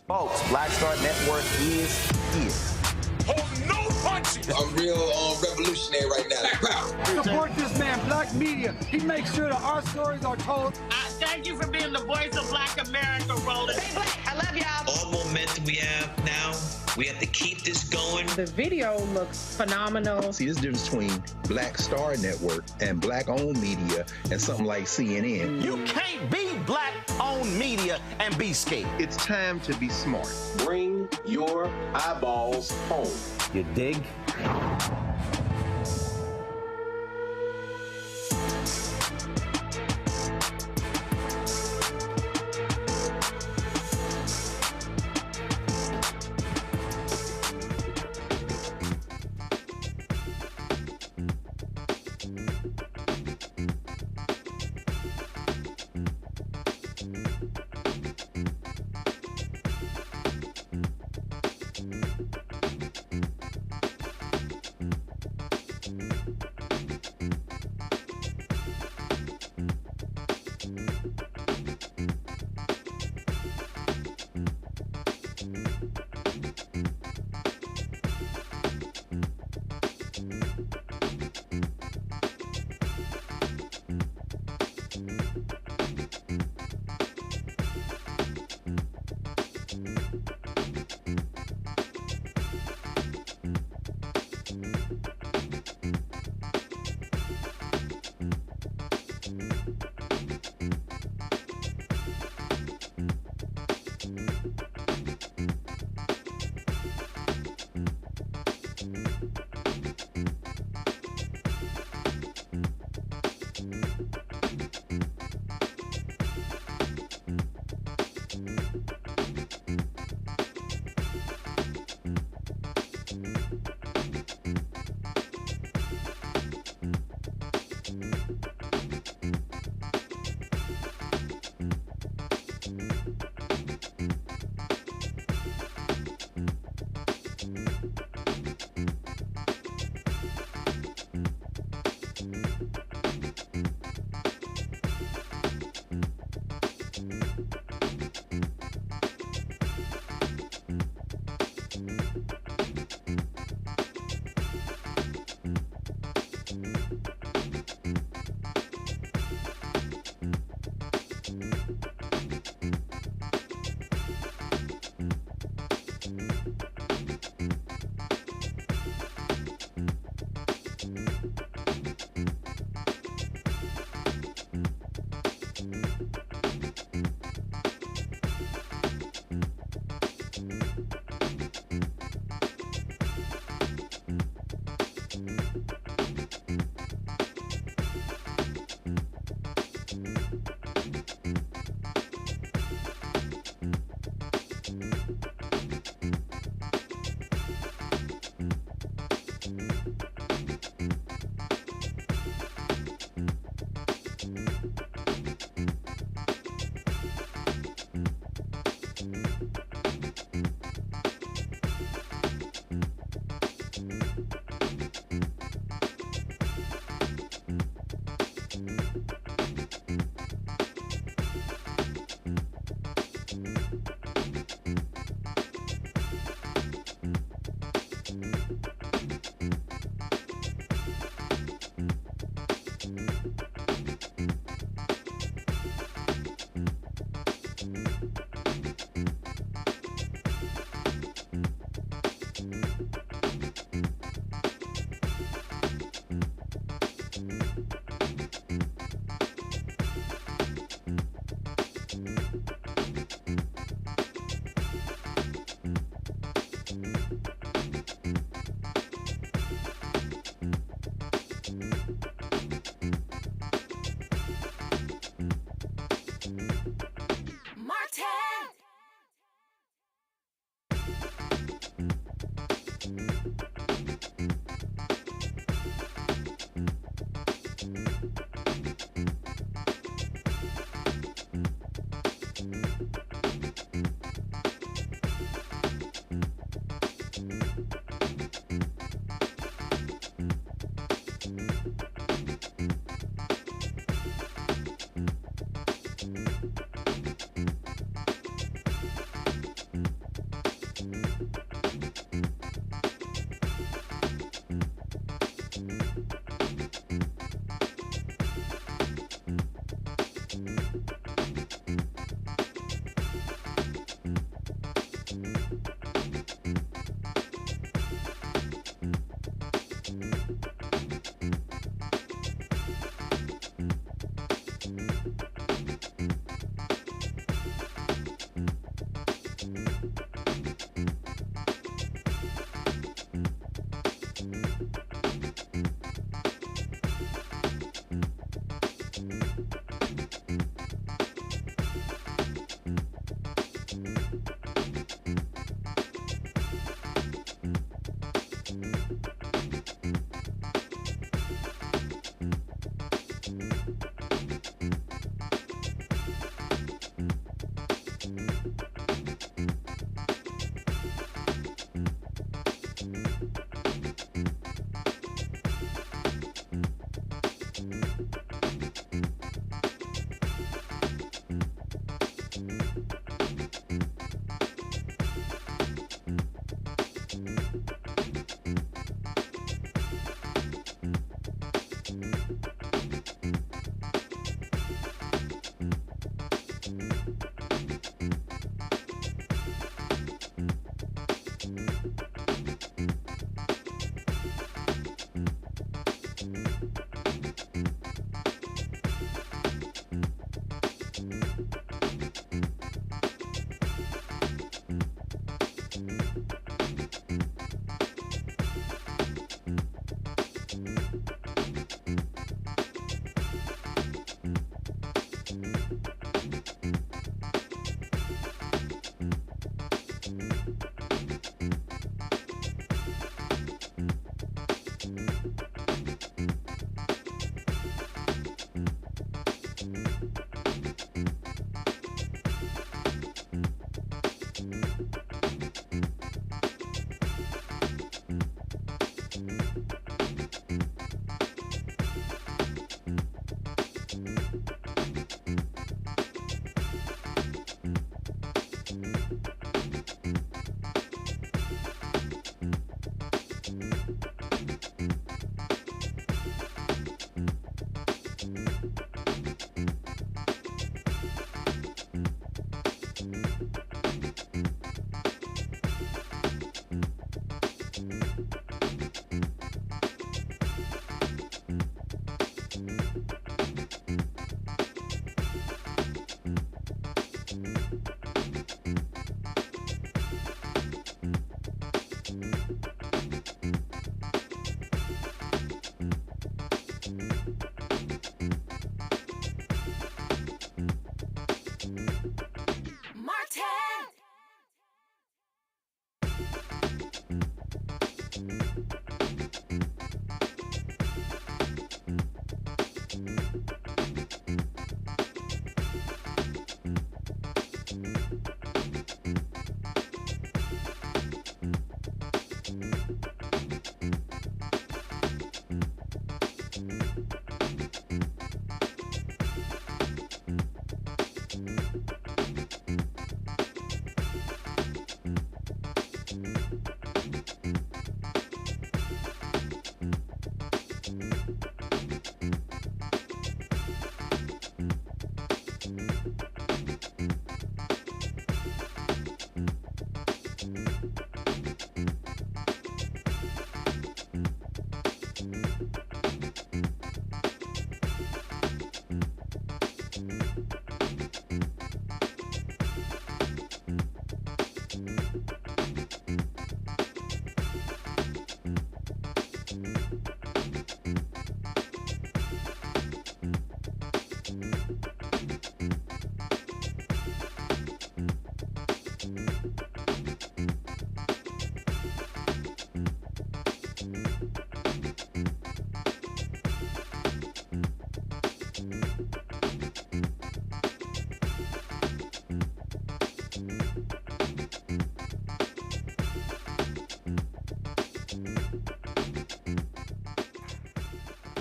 Folks, Black Star Network is here. Oh, no punches! I'm real revolutionary right now. Support this man, Black Media. He makes sure that our stories are told. Thank you for being the voice of Black America, Roland. Stay black. I love y'all. All momentum we have now, we have to keep this going. The video looks phenomenal. See, there's a difference between Black Star Network and Black-owned media and something like CNN. You can't be Black-owned media and be scared. It's time to be smart. Bring your eyeballs home. You dig?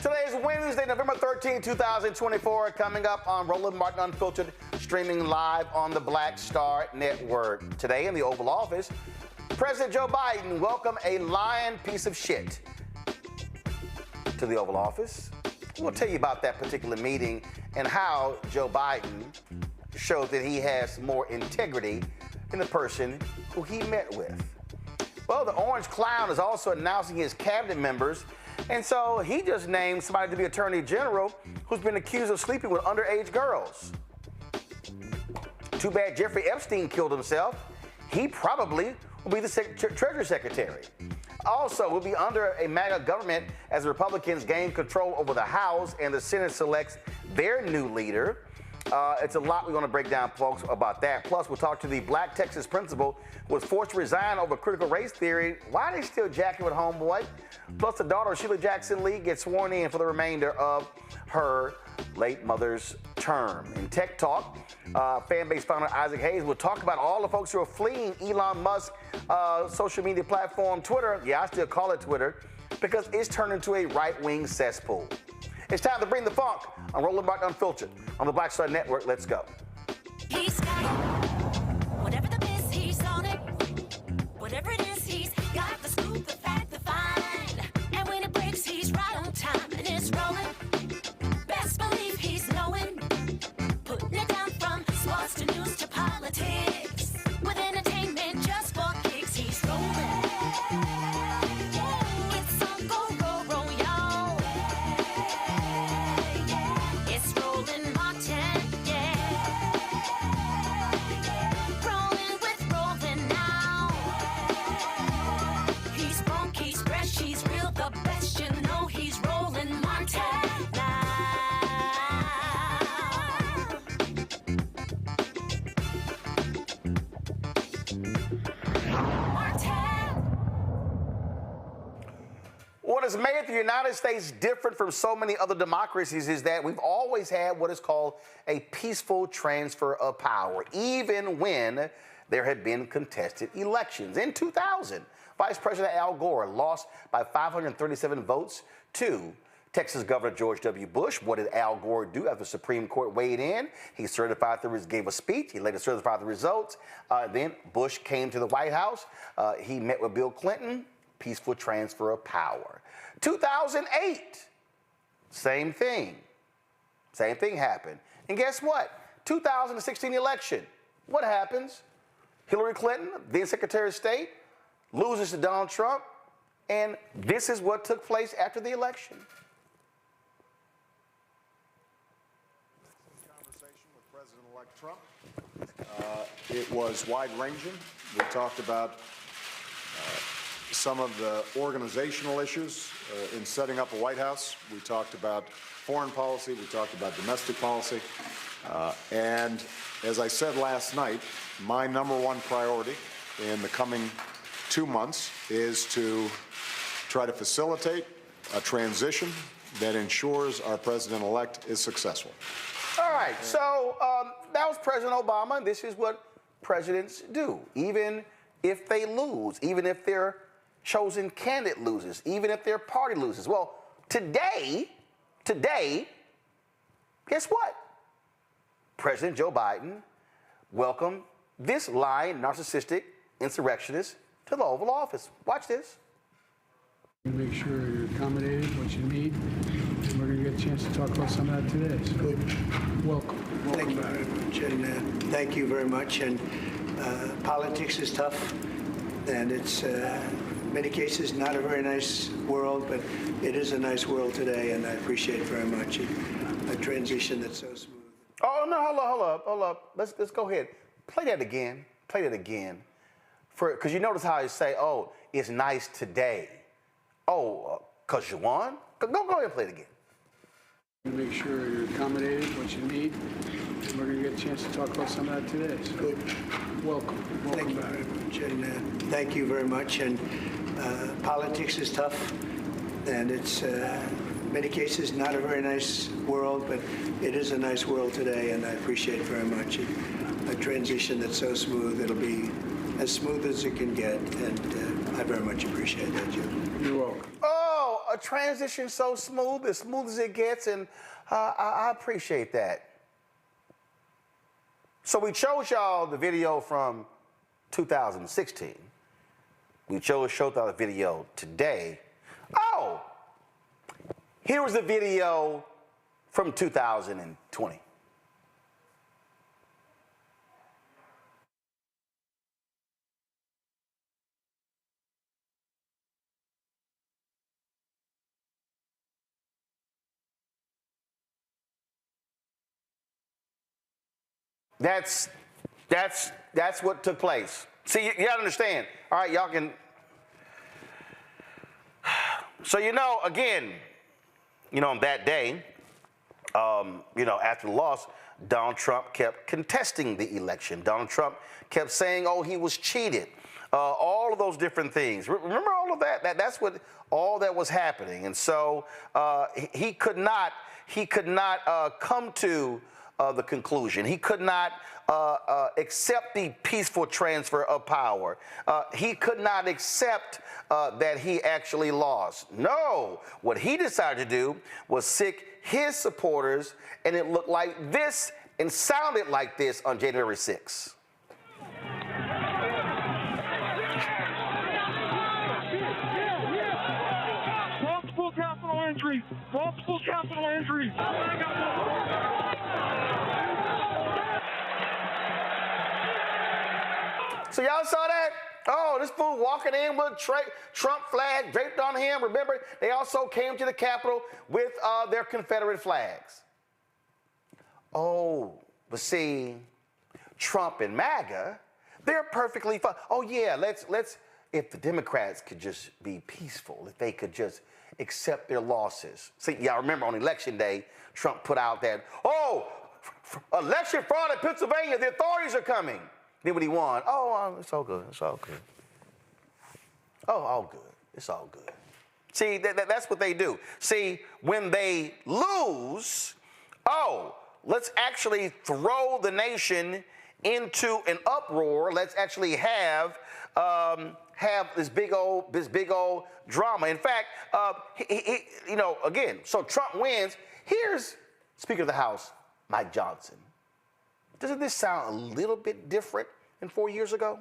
Today is Wednesday, November 13, 2024, coming up on Roland Martin Unfiltered, streaming live on the Black Star Network. Today in the Oval Office, President Joe Biden welcomed a lying piece of shit to the Oval Office. We'll tell you about that particular meeting and how Joe Biden showed that he has more integrity than the person who he met with. Well, the Orange Clown is also announcing his cabinet members, and so he just named somebody to be Attorney General who's been accused of sleeping with underage girls. Too bad Jeffrey Epstein killed himself. He probably will be the Treasury Secretary. Also, we'll be under a MAGA government as the Republicans gain control over the House and the Senate selects their new leader. It's a lot we want to break down, folks, about that. Plus, we'll talk to the Black Texas principal who was forced to resign over critical race theory. Why are they still jacking with homeboy? Plus, the daughter of Sheila Jackson Lee gets sworn in for the remainder of her late mother's term. In Tech Talk, Fanbase founder Isaac Hayes will talk about all the folks who are fleeing Elon Musk's social media platform, Twitter. Yeah, I still call it Twitter because it's turned into a right-wing cesspool. It's time to bring the funk on Roland Martin Unfiltered on the Black Star Network. Let's go. He's got it. Whatever the biz, he's on it. Whatever it is, he's got the scoop, the fact, the find. And when it breaks, he's right on time and it's rolling. Best believe he's knowing. Putting it down from sports to news to politics. With entertainment just for kicks, he's rolling. It's on go, roll, roll, y'all. It's Roland Martin, yeah. Rolling with Roland now. He's funky, he's fresh, he's real, the best, you know he's Roland Martin now. What has made the United States different from so many other democracies is that we've always had what is called a peaceful transfer of power, even when there had been contested elections. In 2000, Vice President Al Gore lost by 537 votes to Texas Governor George W. Bush. What did Al Gore do after the Supreme Court weighed in? He gave a speech. He later certified the results. Then Bush came to the White House. He met with Bill Clinton. Peaceful transfer of power. 2008, same thing. Same thing happened. And guess what? 2016 election. What happens? Hillary Clinton, then Secretary of State, loses to Donald Trump. And this is what took place after the election. Conversation with President-elect Trump. It was wide-ranging. We talked about some of the organizational issues in setting up a White House. We talked about foreign policy. We talked about domestic policy. And as I said last night, my number one priority in the coming 2 months is to try to facilitate a transition that ensures our president-elect is successful. All right, so that was President Obama, and this is what presidents do, even if they lose, even if their chosen candidate loses, even if their party loses. Well, today, guess what? President Joe Biden welcomed this lying, narcissistic insurrectionist to the Oval Office. Watch this. Make sure you're accommodated, what you need, and we're going to get a chance to talk about some of that today. So good. Welcome. Thank you very much, and thank you very much. And politics is tough, and it's in many cases not a very nice world, but it is a nice world today, and I appreciate very much a transition that's so smooth. Oh no! Hold up! Let's go ahead. Play that again. Play that again. Because you notice how I say, "Oh, it's nice today." Oh, because you won? Go ahead and play it again. Make sure you're accommodated, what you need, and we're going to get a chance to talk about some of that today. So good. Welcome. Thank you very much, and thank you very much. And politics is tough, and it's in many cases not a very nice world, but it is a nice world today, and I appreciate very much a transition that's so smooth. It'll be as smooth as it can get, and I very much appreciate that, Jim. You're welcome. Oh, a transition so smooth as it gets, and I appreciate that. So we chose y'all the video from 2016. We chose to show y'all the video today. Oh, here was the video from 2020. That's what took place. See, you gotta understand. All right, y'all can. So again, on that day, after the loss, Donald Trump kept contesting the election. Donald Trump kept saying, "Oh, he was cheated." All of those different things. Remember all of that? That's what all that was happening. And so he could not come to the conclusion. He could not accept the peaceful transfer of power. He could not accept that he actually lost. No, what he decided to do was sic his supporters, and it looked like this and sounded like this on January 6th. Multiple capital injuries. Multiple capital injuries. So y'all saw that? Oh, this fool walking in with Trump flag draped on him. Remember, they also came to the Capitol with their Confederate flags. Oh, but see, Trump and MAGA, they're perfectly fine. Oh yeah, let's if the Democrats could just be peaceful, if they could just accept their losses. See, y'all remember on election day, Trump put out that, election fraud in Pennsylvania, the authorities are coming. Then when he won, it's all good, it's all good. Oh, all good, it's all good. See, that's what they do. See, when they lose, let's actually throw the nation into an uproar. Let's actually have this big old drama. In fact, again, so Trump wins. Here's Speaker of the House, Mike Johnson. Doesn't this sound a little bit different than 4 years ago?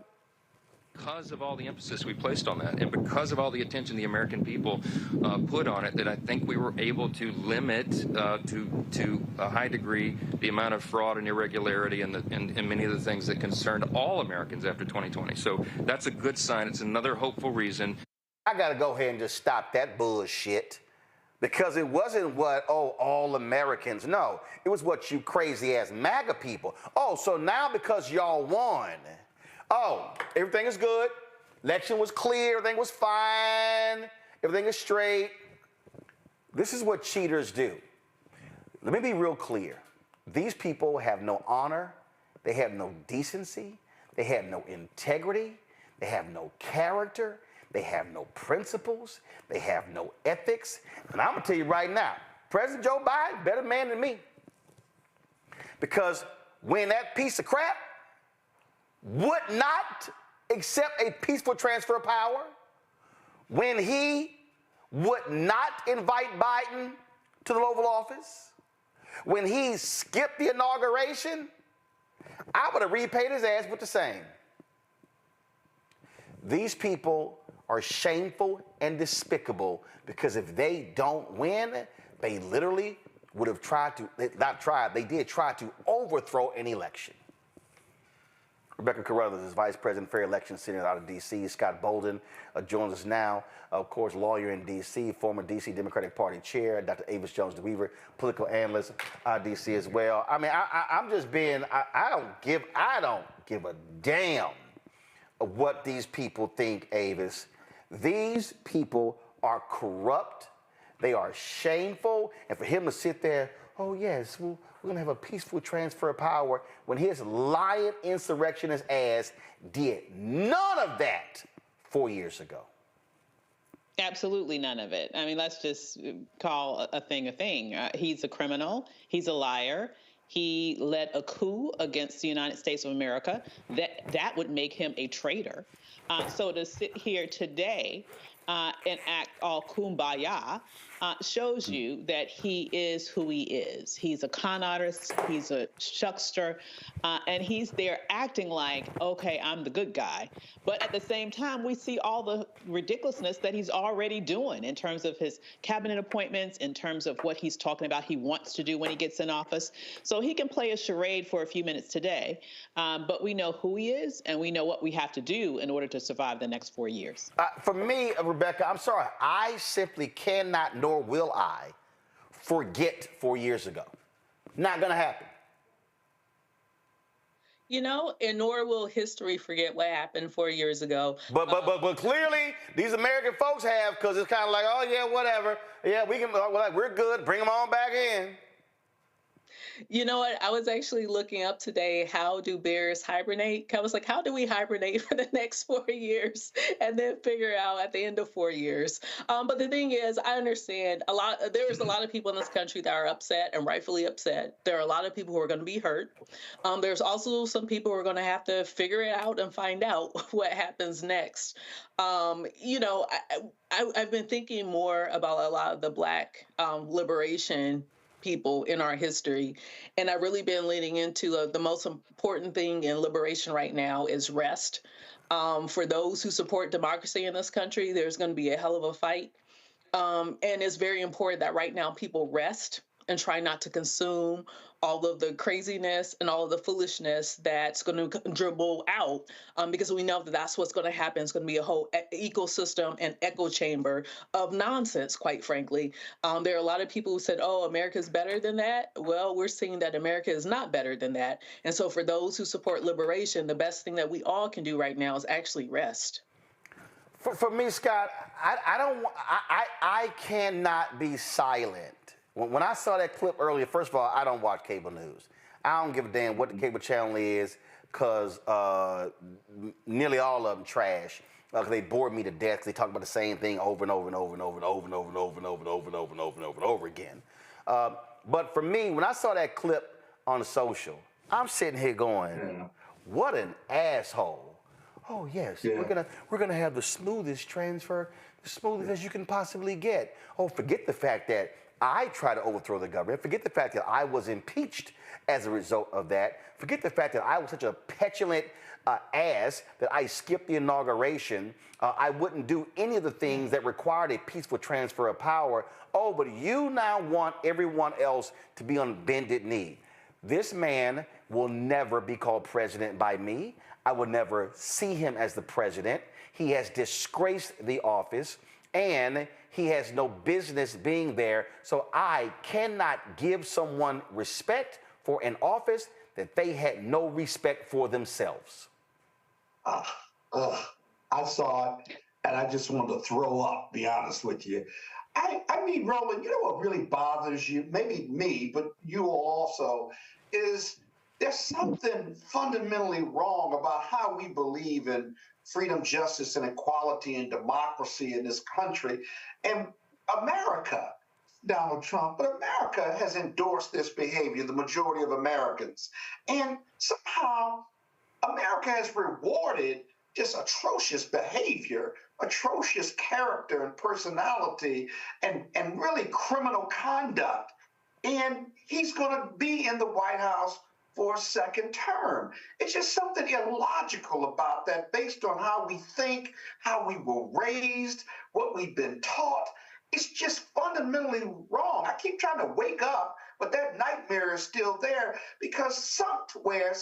Because of all the emphasis we placed on that, and because of all the attention the American people put on it, that I think we were able to limit to a high degree the amount of fraud and irregularity and many of the things that concerned all Americans after 2020. So that's a good sign. It's another hopeful reason. I got to go ahead and just stop that bullshit. Because it wasn't all Americans. No, it was what you crazy-ass MAGA people. So now because y'all won, everything is good. Election was clear. Everything was fine. Everything is straight. This is what cheaters do. Let me be real clear. These people have no honor. They have no decency. They have no integrity. They have no character. They have no principles. They have no ethics. And I'm going to tell you right now, President Joe Biden, better man than me. Because when that piece of crap would not accept a peaceful transfer of power, when he would not invite Biden to the Oval Office, when he skipped the inauguration, I would have repaid his ass with the same. These people are shameful and despicable because if they don't win, they literally would have they did try to overthrow an election. Rebecca Carruthers is Vice President for Election Center out of D.C. Scott Bolden joins us now, of course, lawyer in D.C., former D.C. Democratic Party chair, Dr. Avis Jones-DeWeaver, political analyst out of D.C. as well. I mean, I'm just being, I don't give a damn of what these people think, Avis. These people are corrupt. They are shameful. And for him to sit there, oh, yes, we're going to have a peaceful transfer of power when his lying insurrectionist ass did none of that 4 years ago. Absolutely none of it. I mean, let's just call a thing a thing. He's a criminal. He's a liar. He led a coup against the United States of America. That would make him a traitor. So to sit here today and act all kumbaya shows you that he is who he is. He's a con artist, he's a shuckster, and he's there acting like, okay, I'm the good guy. But at the same time, we see all the ridiculousness that he's already doing in terms of his cabinet appointments, in terms of what he's talking about he wants to do when he gets in office. So he can play a charade for a few minutes today, but we know who he is, and we know what we have to do in order to survive the next 4 years. For me, Rebecca, I'm sorry, I simply cannot, nor will I, forget 4 years ago. Not going to happen. You know, and nor will history forget what happened 4 years ago. But clearly, these American folks have, because it's kind of like, oh, yeah, whatever. Yeah, we're good. Bring them on back in. You know what? I was actually looking up today, how do bears hibernate? I was like, how do we hibernate for the next 4 years and then figure out at the end of 4 years? But the thing is, I understand there's a lot of people in this country that are upset and rightfully upset. There are a lot of people who are going to be hurt. There's also some people who are going to have to figure it out and find out what happens next. You know, I've been thinking more about a lot of the Black liberation people in our history. And I've really been leaning into the most important thing in liberation right now is rest. For those who support democracy in this country, there's going to be a hell of a fight. And it's very important that right now people rest and try not to consume all of the craziness and all of the foolishness that's going to dribble out, because we know that that's what's going to happen. It's going to be a whole ecosystem and echo chamber of nonsense, quite frankly. There are a lot of people who said, oh, America's better than that. Well, we're seeing that America is not better than that. And so for those who support liberation, the best thing that we all can do right now is actually rest. For me, Scott, I cannot be silent. When I saw that clip earlier, first of all, I don't watch cable news. I don't give a damn what the cable channel is, because nearly all of them trash. They bore me to death. They talk about the same thing over and over and over and over and over and over and over and over and over and over and over and over and over again. But for me, when I saw that clip on social, I'm sitting here going, what an asshole. Oh, yes, we're gonna have the smoothest transfer, the smoothest as you can possibly get. Oh, forget the fact that I tried to overthrow the government. Forget the fact that I was impeached as a result of that. Forget the fact that I was such a petulant ass that I skipped the inauguration. I wouldn't do any of the things that required a peaceful transfer of power. Oh, but you now want everyone else to be on bended knee. This man will never be called president by me. I will never see him as the president. He has disgraced the office, and he has no business being there. So I cannot give someone respect for an office that they had no respect for themselves. I saw it, and I just wanted to throw up, be honest with you. I mean, Roland, you know what really bothers you? Maybe me, but you all also, is there's something fundamentally wrong about how we believe in freedom, justice, and equality and democracy in this country. And America, Donald Trump, but America has endorsed this behavior, the majority of Americans. And somehow America has rewarded just atrocious behavior, atrocious character and personality, and really criminal conduct. And he's going to be in the White House for a second term. It's just something illogical about that based on how we think, how we were raised, what we've been taught. It's just fundamentally wrong. I keep trying to wake up, but that nightmare is still there because somewhere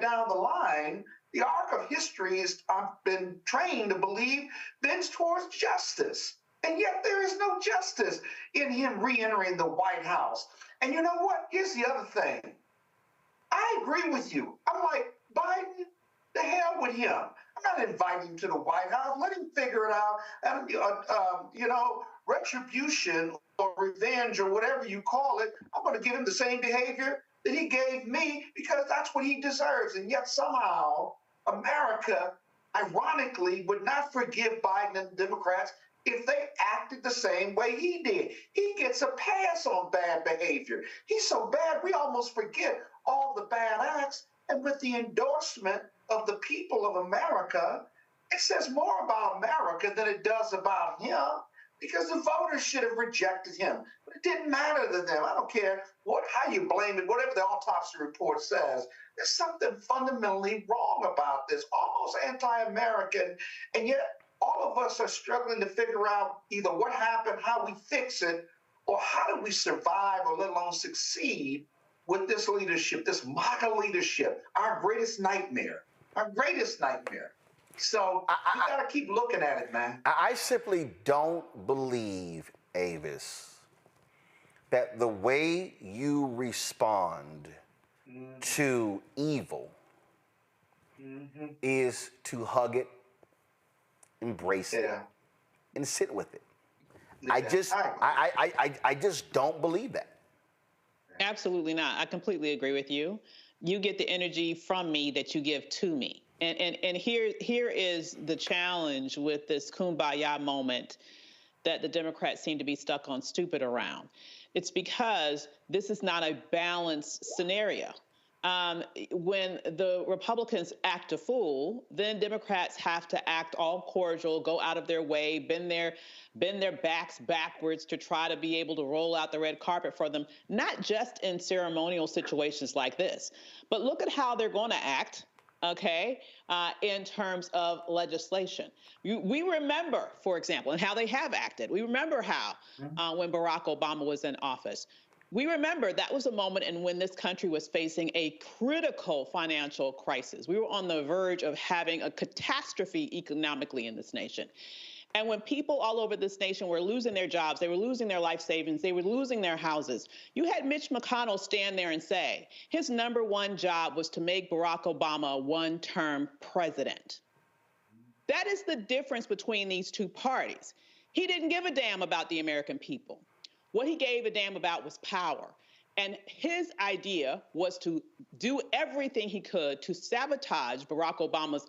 down the line, the arc of history is, I've been trained to believe, bends towards justice. And yet there is no justice in him re-entering the White House. And you know what? Here's the other thing. I agree with you. I'm like, Biden, the hell with him. I'm not inviting him to the White House. Let him figure it out. And, retribution or revenge or whatever you call it, I'm going to give him the same behavior that he gave me because that's what he deserves. And yet somehow America, ironically, would not forgive Biden and the Democrats if they acted the same way he did. He gets a pass on bad behavior. He's so bad, we almost forget all the bad acts. And with the endorsement of the people of America, it says more about America than it does about him because the voters should have rejected him. But it didn't matter to them. I don't care how you blame it, whatever the autopsy report says. There's something fundamentally wrong about this, almost anti-American, and yet all of us are struggling to figure out either what happened, how we fix it, or how do we survive or let alone succeed with this leadership, this MAGA leadership, our greatest nightmare, So we got to keep looking at it, man. I simply don't believe, Avis, that the way you respond to evil is to hug it, embrace it, and sit with it. I just don't believe that. Absolutely not. I completely agree with you. You get the energy from me that you give to me. And here is the challenge with this kumbaya moment that the Democrats seem to be stuck on stupid around. It's because this is not a balanced scenario. When the Republicans act a fool, then Democrats have to act all cordial, go out of their way, bend their backs backwards to try to be able to roll out the red carpet for them, not just in ceremonial situations like this, but look at how they're going to act, okay, in terms of legislation. We remember, for example, and how they have acted. We remember how when Barack Obama was in office, we remember that was a moment in when this country was facing a critical financial crisis. We were on the verge of having a catastrophe economically in this nation. And when people all over this nation were losing their jobs, they were losing their life savings, they were losing their houses, you had Mitch McConnell stand there and say his number one job was to make Barack Obama a one-term president. That is the difference between these two parties. He didn't give a damn about the American people. What he gave a damn about was power. And his idea was to do everything he could to sabotage Barack Obama's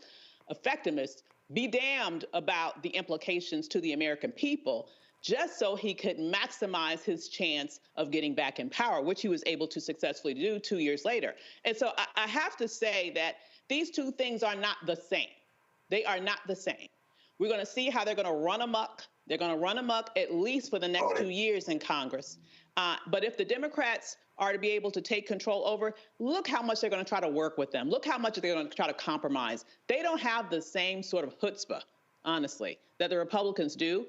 effectiveness, be damned about the implications to the American people, just so he could maximize his chance of getting back in power, which he was able to successfully do 2 years later. And so I have to say that these two things are not the same. They are not the same. We're going to see how they're going to run amok. They're going to run amok at least for the next 2 years in Congress. But if the Democrats are to be able to take control over, look how much they're going to try to work with them. Look how much they're going to try to compromise. They don't have the same sort of chutzpah, honestly, that the Republicans do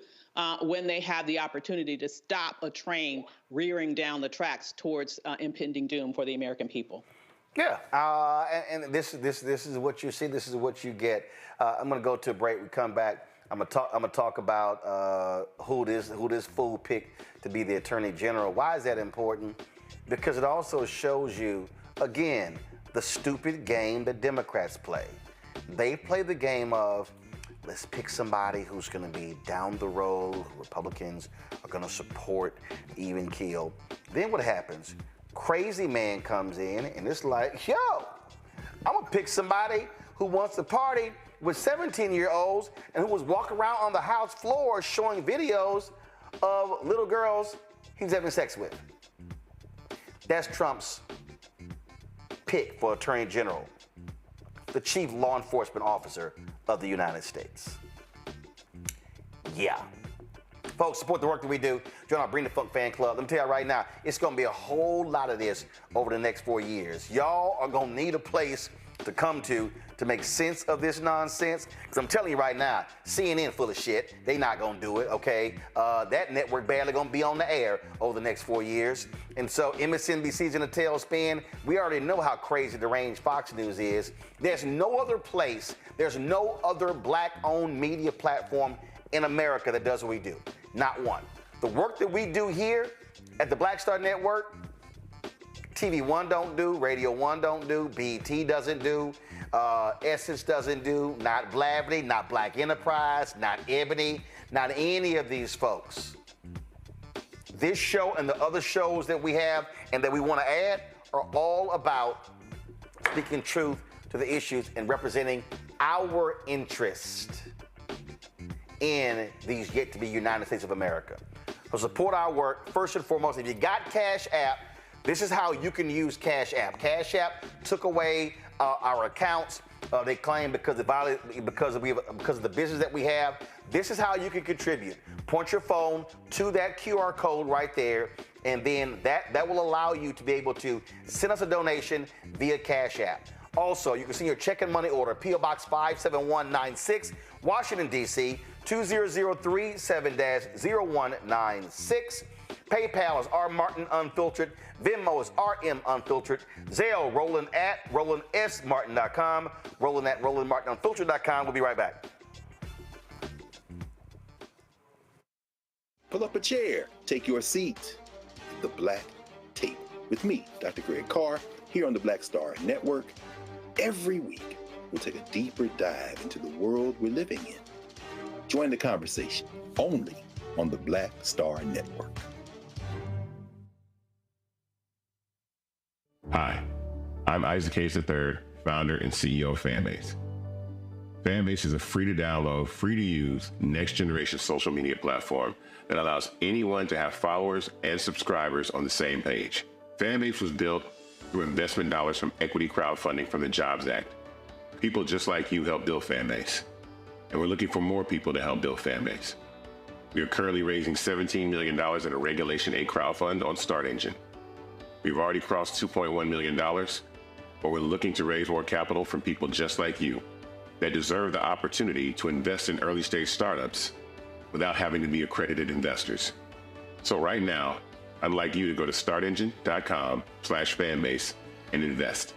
when they have the opportunity to stop a train rearing down the tracks towards impending doom for the American people. Yeah, and this is what you see. This is what you get. I'm going to go to a break. We come back. I'm gonna talk about who this fool picked to be the Attorney General. Why is that important? Because it also shows you, again, the stupid game that Democrats play. They play the game of, let's pick somebody who's going to be down the road, who Republicans are going to support, even keel. Then what happens? crazy man comes in and it's like, yo, I'm gonna pick somebody who wants to party with 17-year-olds and who was walking around on the house floor showing videos of little girls he's having sex with. That's Trump's pick for Attorney General, the chief law enforcement officer of the United States. Yeah. Folks, support the work that we do. Join our Bring the Funk fan club. Let me tell you right now, it's going to be a whole lot of this over the next 4 years. Y'all are going to need a place to come to make sense of this nonsense. Because I'm telling you right now, CNN full of shit. They not going to do it, okay? That network barely going to be on the air over the next 4 years. And so MSNBC's in a tailspin. We already know how crazy deranged Fox News is. There's no other place, there's no other black-owned media platform in America that does what we do. Not one. The work that we do here at the Black Star Network, TV One don't do, Radio One don't do, BET doesn't do, Essence doesn't do, not Blavity, not Black Enterprise, not Ebony, not any of these folks. This show and the other shows that we have and that we want to add are all about speaking truth to the issues and representing our interest in these yet to be United States of America. So support our work. First and foremost, if you got Cash App, this is how you can use Cash App. Cash App took away our accounts. They claim because of the business that we have. This is how you can contribute. Point your phone to that QR code right there, and then that will allow you to be able to send us a donation via Cash App. Also, you can send your check and money order, P.O. Box 57196, Washington, D.C., 20037-0196. PayPal is R. Martin Unfiltered. Venmo is RM Unfiltered. Zelle, Roland at RolandSMartin.com. Roland at RolandMartinUnfiltered.com. We'll be right back. Pull up a chair. Take your seat. The Black Tape with me, Dr. Greg Carr, here on the Black Star Network. Every week, we'll take a deeper dive into the world we're living in. Join the conversation only on the Black Star Network. Hi, I'm Isaac Hayes III, founder and CEO of Fanbase. Fanbase is a free-to-download, free-to-use, next-generation social media platform that allows anyone to have followers and subscribers on the same page. Fanbase was built through investment dollars from equity crowdfunding from the Jobs Act. People just like you helped build Fanbase, and we're looking for more people to help build Fanbase. We are currently raising $17 million in a Regulation A crowdfund on StartEngine. We've already crossed $2.1 million, but we're looking to raise more capital from people just like you that deserve the opportunity to invest in early-stage startups without having to be accredited investors. So right now, I'd like you to go to startengine.com/fanbase and invest.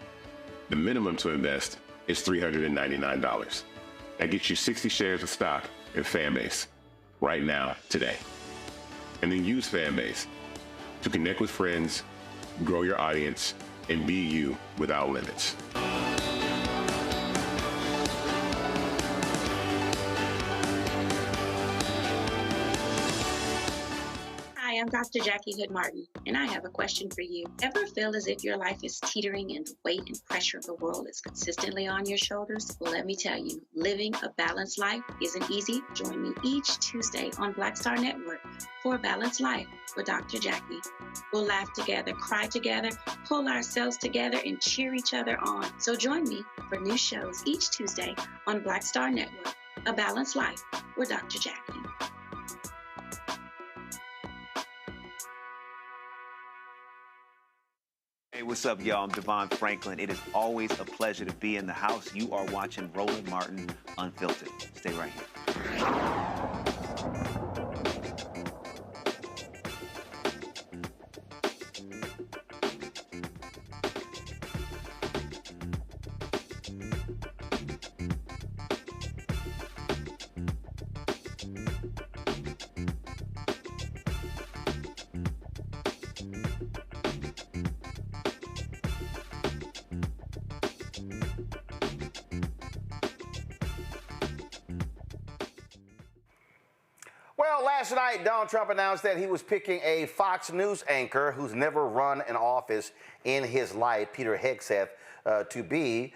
The minimum to invest is $399. That gets you 60 shares of stock in Fanbase right now, today. And then use Fanbase to connect with friends, grow your audience, and be you without limits. Hi, I'm Dr. Jackie Hood Martin, and I have a question for you. Ever feel as if your life is teetering and the weight and pressure of the world is consistently on your shoulders? Well, let me tell you, living a balanced life isn't easy. Join me each Tuesday on Black Star Network for A Balanced Life with Dr. Jackie. We'll laugh together, cry together, pull ourselves together, and cheer each other on. So join me for new shows each Tuesday on Black Star Network, A Balanced Life with Dr. Jackie. Hey, what's up, y'all? I'm Devon Franklin. It is always a pleasure to be in the house. You are watching Roland Martin Unfiltered. Stay right here. Y'all, last night, Donald Trump announced that he was picking a Fox News anchor who's never run an office in his life, Peter Hegseth, to be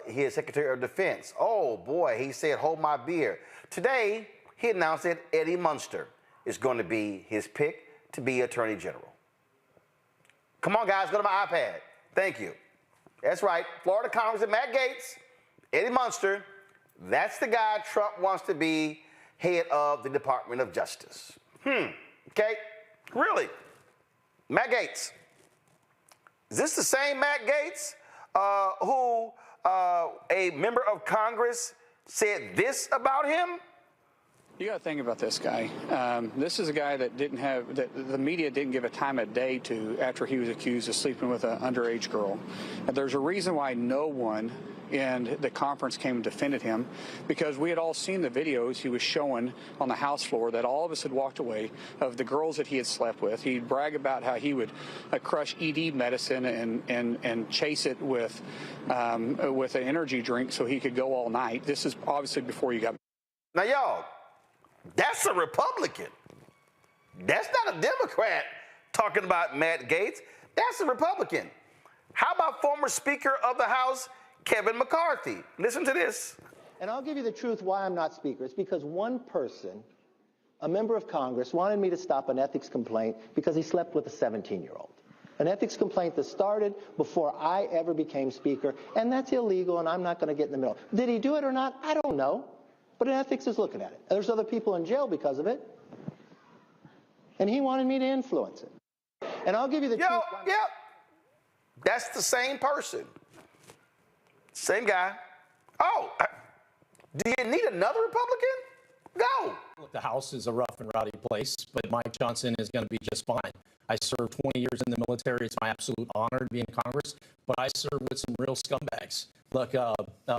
his Secretary of Defense. Oh, boy, he said, hold my beer. Today, he announced that Eddie Munster is going to be his pick to be Attorney General. Come on, guys, go to my iPad. Thank you. That's right. Florida Congressman Matt Gaetz, Eddie Munster, that's the guy Trump wants to be head of the Department of Justice. Okay? Really? Matt Gaetz. Is this the same Matt Gaetz who a member of Congress said this about him? You got to think about this guy. This is a guy that the media didn't give a time of day to after he was accused of sleeping with an underage girl. And there's a reason why no one in the conference came and defended him, because we had all seen the videos he was showing on the House floor that all of us had walked away of the girls that he had slept with. He'd brag about how he would crush ED medicine and chase it with an energy drink so he could go all night. This is obviously before you got. Now, y'all, that's a Republican. That's not a Democrat talking about Matt Gaetz. That's a Republican. How about former Speaker of the House, Kevin McCarthy? Listen to this. And I'll give you the truth why I'm not Speaker. It's because one person, a member of Congress, wanted me to stop an ethics complaint because he slept with a 17-year-old. An ethics complaint that started before I ever became Speaker, and that's illegal, and I'm not going to get in the middle. Did he do it or not? I don't know. But ethics is looking at it. There's other people in jail because of it. And he wanted me to influence it. And I'll give you the truth. Yep. That's the same person. Same guy. Oh, do you need another Republican? Go. Look, the House is a rough and rowdy place, but Mike Johnson is going to be just fine. I served 20 years in the military. It's my absolute honor to be in Congress, but I served with some real scumbags. Look,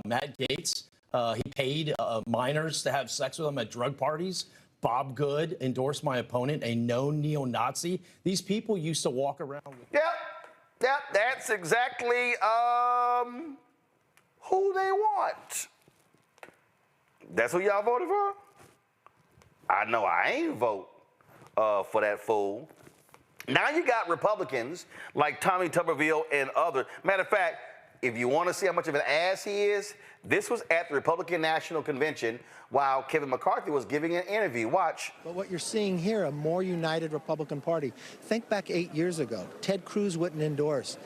Matt Gaetz, he paid minors to have sex with him at drug parties. Bob Good endorsed my opponent, a known neo-Nazi. These people used to walk around with... Yep, that's exactly who they want. That's who y'all voted for? I know I ain't vote for that fool. Now you got Republicans like Tommy Tuberville and others. Matter of fact, if you want to see how much of an ass he is, this was at the Republican National Convention while Kevin McCarthy was giving an interview. Watch. But what you're seeing here, a more united Republican Party. Think back 8 years ago. Ted Cruz wouldn't endorse.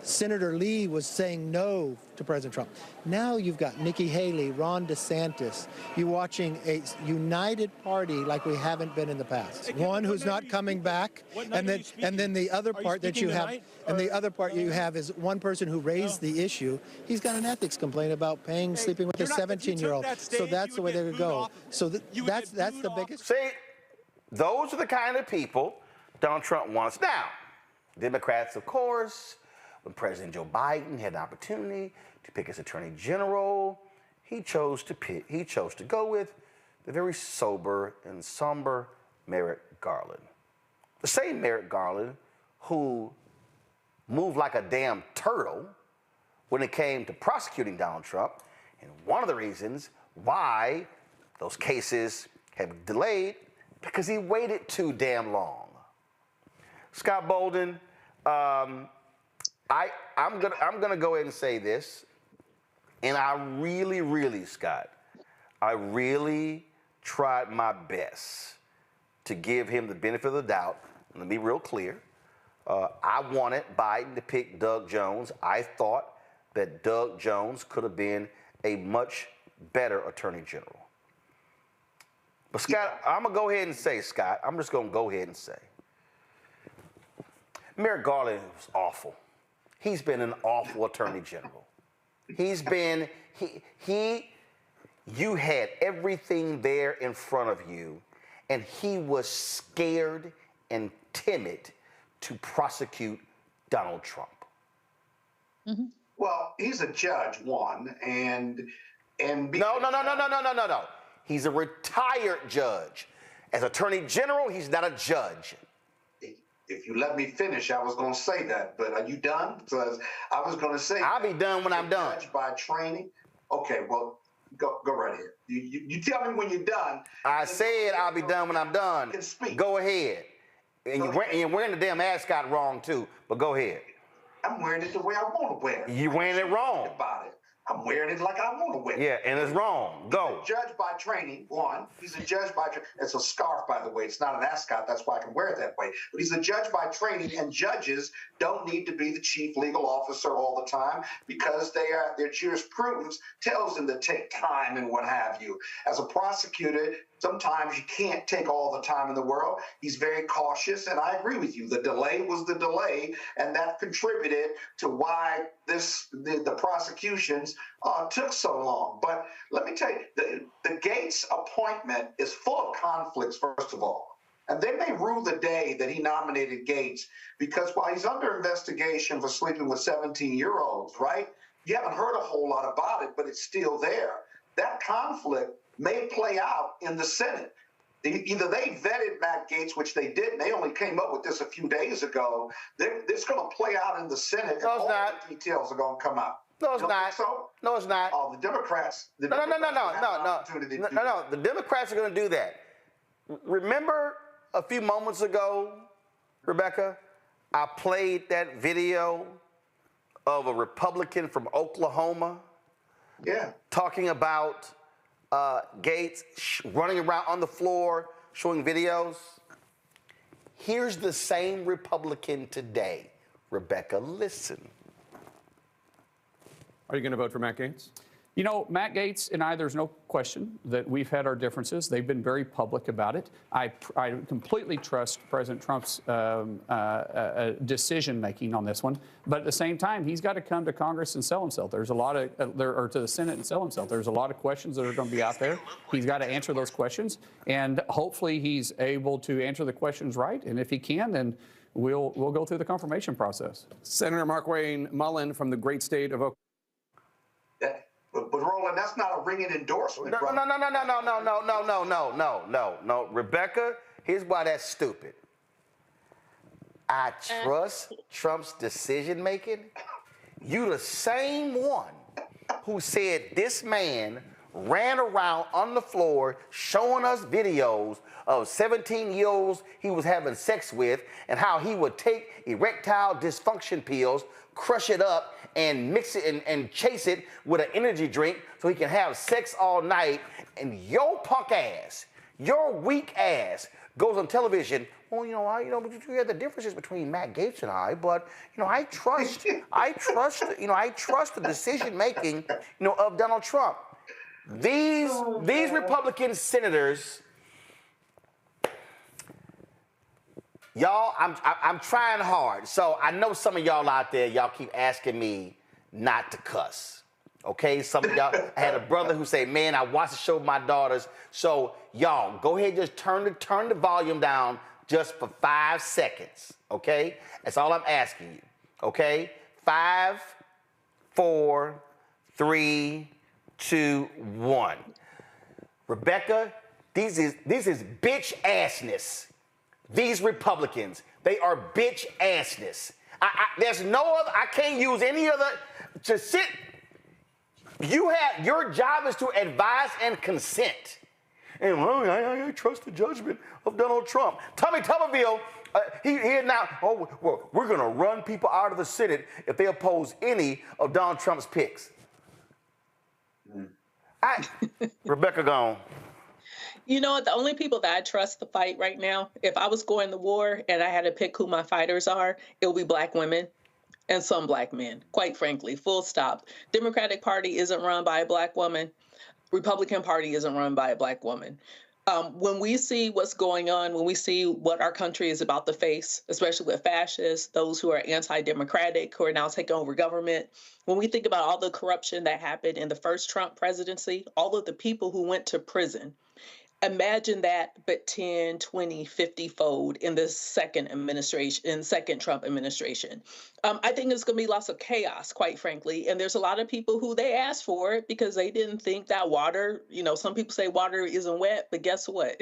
Senator Lee was saying no to President Trump. Now you've got Nikki Haley, Ron DeSantis. You're watching a united party like we haven't been in the past. One who's not coming back, and then the other part that you have, and the other part you have is one person who raised the issue. He's got an ethics complaint about sleeping with a 17-year-old. So that's the way they would go. So that's the biggest. See, those are the kind of people Donald Trump wants. Now, Democrats, of course. When President Joe Biden had an opportunity to pick his Attorney General, he chose to go with the very sober and somber Merrick Garland. The same Merrick Garland who moved like a damn turtle when it came to prosecuting Donald Trump, and one of the reasons why those cases have delayed, because he waited too damn long. Scott Bolden, I'm gonna go ahead and say this, and I really, Scott, I really tried my best to give him the benefit of the doubt. Let me be real clear. I wanted Biden to pick Doug Jones. I thought that Doug Jones could have been a much better Attorney General. But Scott, I'm gonna go ahead and say, Scott, I'm just gonna go ahead and say, Merrick Garland was awful. He's been an awful Attorney General. You had everything there in front of you, and he was scared and timid to prosecute Donald Trump. Mm-hmm. Well, he's a judge, one, and No. He's a retired judge. As Attorney General, he's not a judge. If you let me finish, I was going to say that, but are you done? Because I was going to say... I'll be done when I'm done. Judge by training? Okay, well, Go right ahead. You tell me when you're done. I said I'll be done when I'm done. Go ahead. And you're wearing the damn ascot wrong too, but go ahead. I'm wearing it the way I want to wear it. You're wearing it wrong. About it. I'm wearing it like I want to wear it. Yeah, and it's wrong. Go. He's a judge by training, one. He's a judge by training. It's a scarf, by the way. It's not an ascot. That's why I can wear it that way. But he's a judge by training, and judges don't need to be the chief legal officer all the time because their jurisprudence tells them to take time and what have you. As a prosecutor, sometimes you can't take all the time in the world. He's very cautious, and I agree with you. The delay was the delay, and that contributed to why the prosecutions took so long. But let me tell you, the Gates appointment is full of conflicts, first of all. And they may rue the day that he nominated Gates because while he's under investigation for sleeping with 17-year-olds, right? You haven't heard a whole lot about it, but it's still there. That conflict may play out in the Senate. Either they vetted Matt Gaetz, which they didn't. They only came up with this a few days ago. It's going to play out in the Senate, and all the details are going to come out. No, it's not. So? No, it's not. Oh, the Democrats. No. The Democrats are going to do that. Remember a few moments ago, Rebecca, I played that video of a Republican from Oklahoma talking about Gates running around on the floor showing videos. Here's the same Republican today. Rebecca, listen. Are you going to vote for Matt Gaetz? You know, Matt Gaetz and I, there's no question that we've had our differences. They've been very public about it. I completely trust President Trump's decision-making on this one. But at the same time, he's got to come to Congress and sell himself. There's a lot of, or to the Senate and sell himself. There's a lot of questions that are going to be out there. He's got to answer those questions. And hopefully he's able to answer the questions right. And if he can, then we'll go through the confirmation process. Senator Markwayne Mullin from the great state of Oklahoma. But Roland, that's not a ringing endorsement. No. Rebecca, here's why that's stupid. I trust Trump's decision making. You the same one who said this man ran around on the floor showing us videos of 17-year-olds he was having sex with and how he would take erectile dysfunction pills, crush it up, and mix it and chase it with an energy drink so he can have sex all night. And your punk ass, your weak ass goes on television. Well, you have the differences between Matt Gaetz and I, but I trust the decision making, of Donald Trump. These Republican senators, y'all, I'm trying hard. So I know some of y'all out there, y'all keep asking me not to cuss. Okay, some of y'all, I had a brother who said, man, I watched the show with my daughters. So y'all, go ahead, just turn the volume down just for 5 seconds. Okay, that's all I'm asking you. Okay, 5, 4, 3, 2, 1. Rebecca, this is bitch assness. These Republicans, they are bitch assness. There's no other, I can't use any other, to sit. Your job is to advise and consent. And I trust the judgment of Donald Trump. Tommy Tuberville, he announced, we're going to run people out of the Senate if they oppose any of Donald Trump's picks. Rebecca, gone. You know what? The only people that I trust to fight right now, if I was going to war and I had to pick who my fighters are, it would be black women and some black men, quite frankly, full stop. Democratic Party isn't run by a black woman. Republican Party isn't run by a black woman. When we see what's going on, when we see what our country is about to face, especially with fascists, those who are anti-democratic, who are now taking over government, when we think about all the corruption that happened in the first Trump presidency, all of the people who went to prison, imagine that, but 10, 20, 50-fold in the second Trump administration. I think there's going to be lots of chaos, quite frankly. And there's a lot of people who they asked for it because they didn't think that water, some people say water isn't wet, but guess what?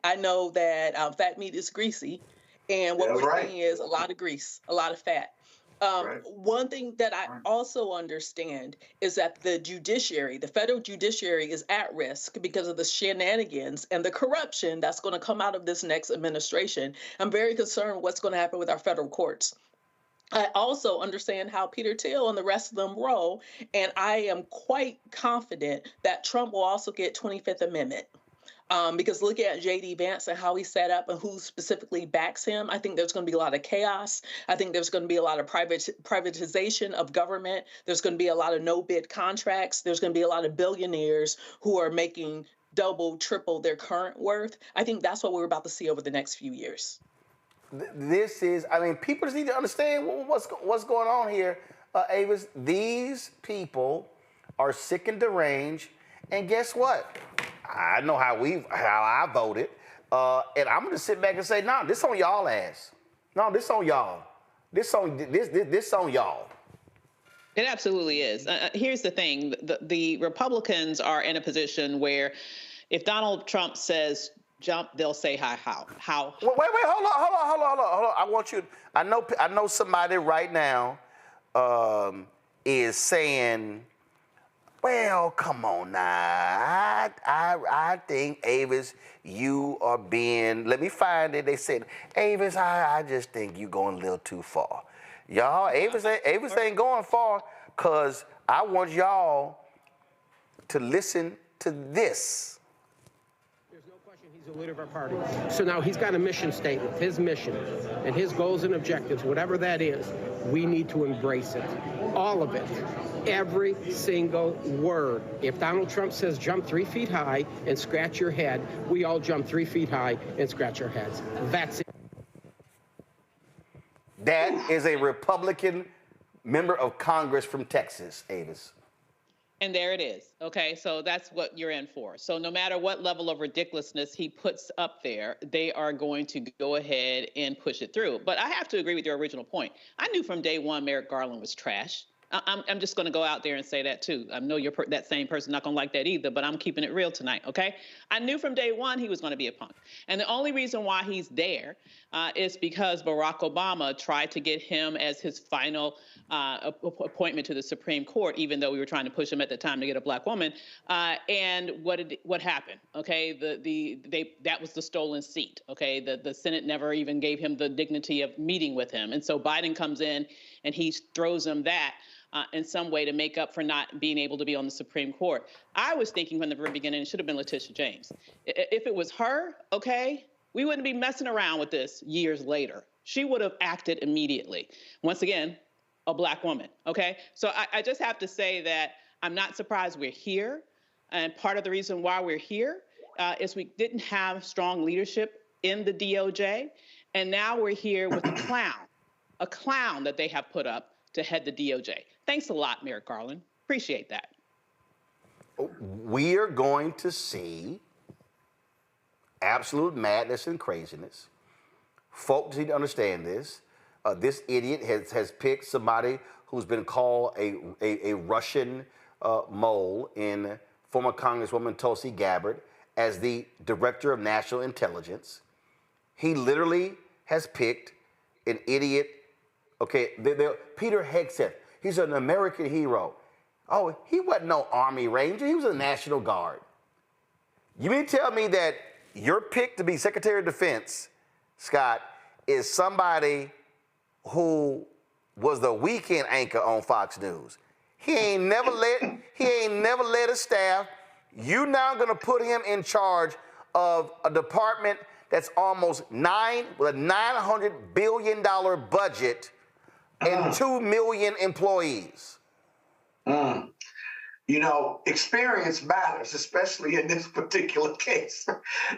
I know that fat meat is greasy. And what we're seeing is a lot of grease, a lot of fat. One thing that I also understand is that the judiciary, the federal judiciary, is at risk because of the shenanigans and the corruption that's going to come out of this next administration. I'm very concerned what's going to happen with our federal courts. I also understand how Peter Thiel and the rest of them roll, and I am quite confident that Trump will also get 25th Amendment. Because looking at J.D. Vance and how he's set up and who specifically backs him, I think there's going to be a lot of chaos. I think there's going to be a lot of privatization of government. There's going to be a lot of no-bid contracts. There's going to be a lot of billionaires who are making double, triple their current worth. I think that's what we're about to see over the next few years. This is, I mean, people just need to understand what's going on here. Avis, these people are sick and deranged, and guess what? I know how I voted, and I'm gonna sit back and say, no, this on y'all ass. No, this on y'all. This on y'all. It absolutely is. Here's the thing: the Republicans are in a position where, if Donald Trump says jump, they'll say how. Wait, hold on. I want you. I know somebody right now is saying, well, come on now. I think, Avis, you are being, let me find it. They said, Avis, I just think you going a little too far. Y'all, Avis ain't going far, because I want y'all to listen to this. There's no question he's a leader of our party. So now he's got a mission statement, his mission, and his goals and objectives, whatever that is, we need to embrace it. All of it. Every single word. If Donald Trump says jump 3 feet high and scratch your head, we all jump 3 feet high and scratch our heads. That's it. That is a Republican member of Congress from Texas, Avis. And there it is. Okay, so that's what you're in for. So no matter what level of ridiculousness he puts up there, they are going to go ahead and push it through. But I have to agree with your original point. I knew from day one Merrick Garland was trash. I'm just going to go out there and say that, too. I know you're that same person not going to like that either, but I'm keeping it real tonight, okay? I knew from day one he was going to be a punk. And the only reason why he's there is because Barack Obama tried to get him as his final appointment to the Supreme Court, even though we were trying to push him at the time to get a black woman. And what happened, okay? That was the stolen seat, okay? The Senate never even gave him the dignity of meeting with him. And so Biden comes in and he throws him that in some way to make up for not being able to be on the Supreme Court. I was thinking from the very beginning it should have been Letitia James. If it was her, okay, we wouldn't be messing around with this years later. She would have acted immediately. Once again, a black woman, okay? So I just have to say that I'm not surprised we're here. And part of the reason why we're here is we didn't have strong leadership in the DOJ. And now we're here with a clown that they have put up to head the DOJ. Thanks a lot, Merrick Garland. Appreciate that. We are going to see absolute madness and craziness. Folks need to understand this. This idiot has picked somebody who's been called a Russian mole in former Congresswoman Tulsi Gabbard as the Director of National Intelligence. He literally has picked an idiot. Okay, Peter Hegseth. He's an American hero. Oh, he wasn't no Army Ranger. He was a National Guard. You mean to tell me that your pick to be Secretary of Defense, Scott, is somebody who was the weekend anchor on Fox News? He ain't never led a staff. You now gonna put him in charge of a department that's almost with a $900 billion budget and 2 million employees. You know, experience matters, especially in this particular case.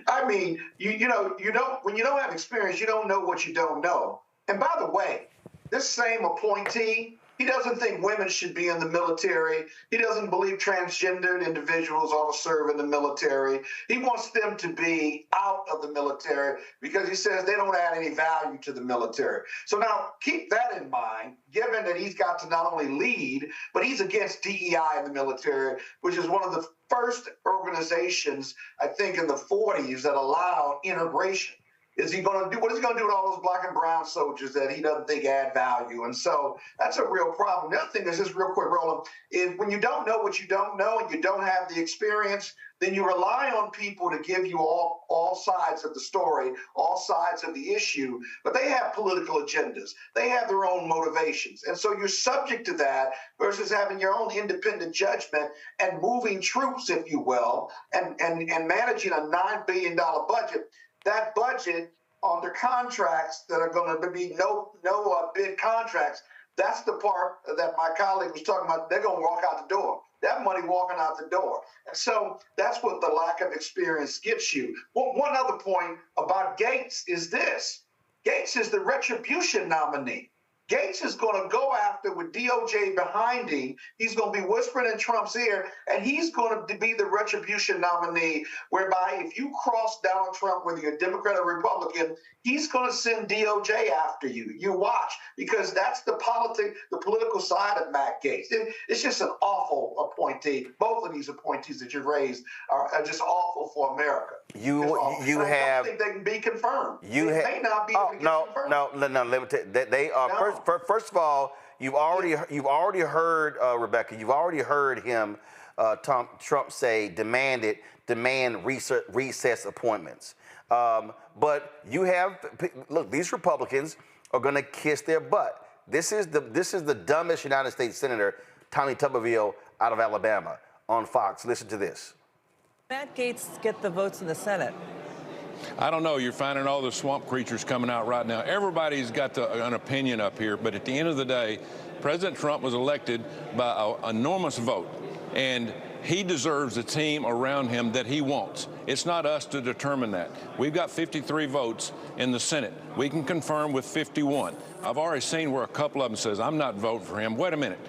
I mean, you know, when you don't have experience, you don't know what you don't know. And by the way, this same appointee, he doesn't think women should be in the military. He doesn't believe transgendered individuals ought to serve in the military. He wants them to be out of the military because he says they don't add any value to the military. So now keep that in mind, given that he's got to not only lead, but he's against DEI in the military, which is one of the first organizations, I think, in the 40s that allowed integration. Is he going to do, what is he going to do with all those black and brown soldiers that he doesn't think add value? And so that's a real problem. The other thing is, just real quick, Roland, is when you don't know what you don't know and you don't have the experience, then you rely on people to give you all sides of the story, all sides of the issue, but they have political agendas. They have their own motivations. And so you're subject to that versus having your own independent judgment and moving troops, if you will, and managing a $9 billion budget. That budget on the contracts that are going to be no bid contracts, that's the part that my colleague was talking about. They're going to walk out the door. That money walking out the door. And so that's what the lack of experience gets you. Well, one other point about Gates is this. Gates is the retribution nominee. Gates is going to go after with DOJ behind him. He's going to be whispering in Trump's ear, and he's going to be the retribution nominee, whereby if you cross Donald Trump, whether you're a Democrat or Republican, he's going to send DOJ after you. You watch, because that's the political side of Matt Gaetz. It's just an awful appointee. Both of these appointees that you've raised are just awful for America. I don't think they can be confirmed. They may not be able to get confirmed. No. Let me tell you, they are. First of all, you've already heard Rebecca. You've already heard him, Trump say demand recess appointments. But you have look. These Republicans are going to kiss their butt. This is the dumbest United States Senator, Tommy Tuberville, out of Alabama, on Fox. Listen to this. Matt Gaetz get the votes in the Senate? I don't know. You're finding all the swamp creatures coming out right now. Everybody's got an opinion up here, but at the end of the day, President Trump was elected by an enormous vote, and he deserves a team around him that he wants. It's not us to determine that. We've got 53 votes in the Senate. We can confirm with 51. I've already seen where a couple of them says, I'm not voting for him. Wait a minute.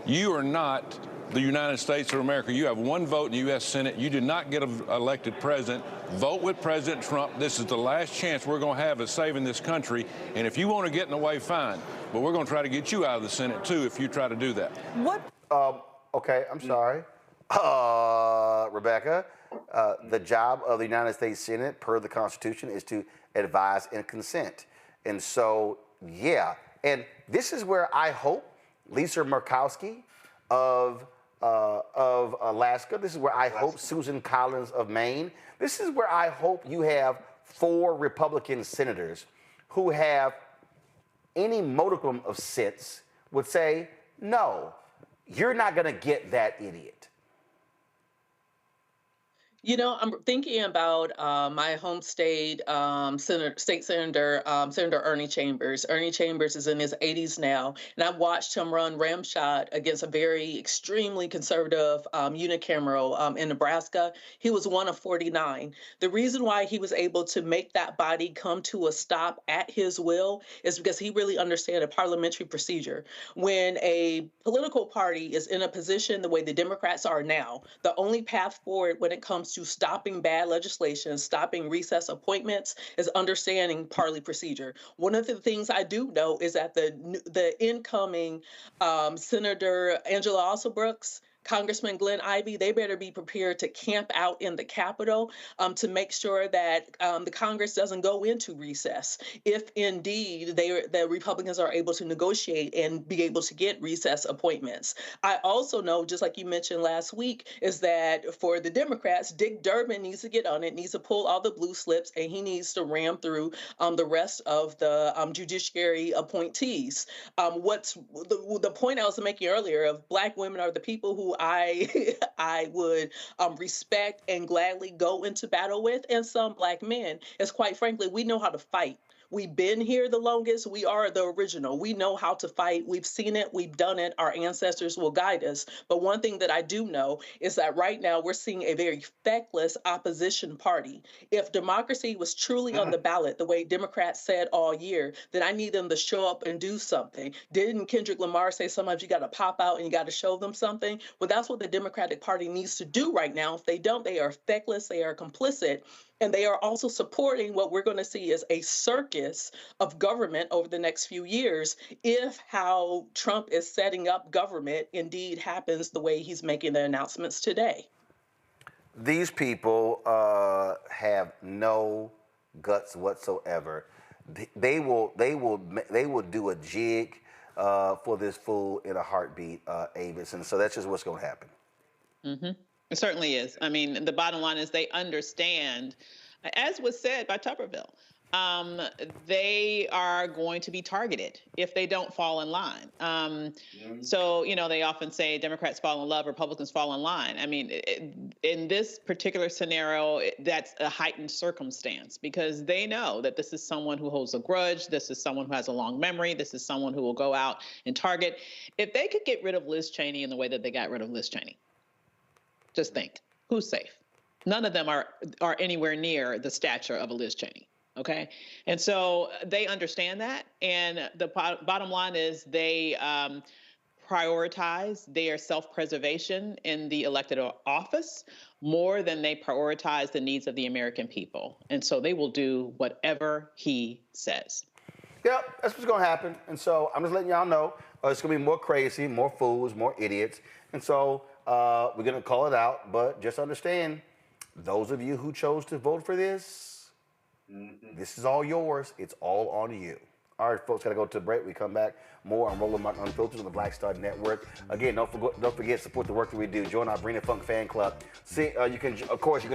You are not the United States of America. You have one vote in the U.S. Senate. You did not get elected president. Vote with President Trump. This is the last chance we're going to have of saving this country. And if you want to get in the way, fine. But we're going to try to get you out of the Senate, too, if you try to do that. What? Okay, I'm sorry. Rebecca, the job of the United States Senate, per the Constitution, is to advise and consent. And so, yeah. And this is where I hope Lisa Murkowski of Alaska. This is where I hope Susan Collins of Maine. This is where I hope you have 4 Republican senators who have any modicum of sense would say, no, you're not going to get that idiot. You know, I'm thinking about my home state state senator, Senator Ernie Chambers. Ernie Chambers is in his 80s now, and I've watched him run ramshot against a very extremely conservative unicameral in Nebraska. He was one of 49. The reason why he was able to make that body come to a stop at his will is because he really understands a parliamentary procedure. When a political party is in a position the way the Democrats are now, the only path forward when it comes to stopping bad legislation, stopping recess appointments, is understanding party procedure. One of the things I do know is that the incoming Senator Angela Alsobrooks, Congressman Glenn Ivey, they better be prepared to camp out in the Capitol to make sure that the Congress doesn't go into recess if indeed the Republicans are able to negotiate and be able to get recess appointments. I also know, just like you mentioned last week, is that for the Democrats, Dick Durbin needs to get on it, needs to pull all the blue slips, and he needs to ram through the rest of the judiciary appointees. What's the point I was making earlier of Black women are the people who I would respect and gladly go into battle with, and some Black men, is quite frankly, we know how to fight. We've been here the longest. We are the original. We know how to fight. We've seen it. We've done it. Our ancestors will guide us. But one thing that I do know is that right now we're seeing a very feckless opposition party. If democracy was truly on the ballot, the way Democrats said all year, then I need them to show up and do something. Didn't Kendrick Lamar say sometimes you got to pop out and you got to show them something? Well, that's what the Democratic Party needs to do right now. If they don't, they are feckless. They are complicit. And they are also supporting what we're going to see as a circus of government over the next few years if how Trump is setting up government indeed happens the way he's making the announcements today. These people have no guts whatsoever. They will do a jig for this fool in a heartbeat, Avis, and so that's just what's going to happen. Mm-hmm. It certainly is. I mean, the bottom line is they understand, as was said by Tuberville, they are going to be targeted if they don't fall in line. So, you know, they often say Democrats fall in love, Republicans fall in line. I mean, in this particular scenario, that's a heightened circumstance because they know that this is someone who holds a grudge. This is someone who has a long memory. This is someone who will go out and target. If they could get rid of Liz Cheney in the way that they got rid of Liz Cheney, just think, who's safe? None of them are anywhere near the stature of a Liz Cheney. Okay. And so they understand that. And the bottom line is they prioritize their self-preservation in the elected office more than they prioritize the needs of the American people. And so they will do whatever he says. Yep, that's what's going to happen. And so I'm just letting y'all know it's going to be more crazy, more fools, more idiots. And so we're going to call it out. But just understand, those of you who chose to vote for this, this is all yours. It's all on you. All right, folks, got to go to a break. We come back. More on Roland Martin Unfiltered on the Black Star Network. Again, don't forget, support the work that we do. Join our Bring It Funk fan club. See, you can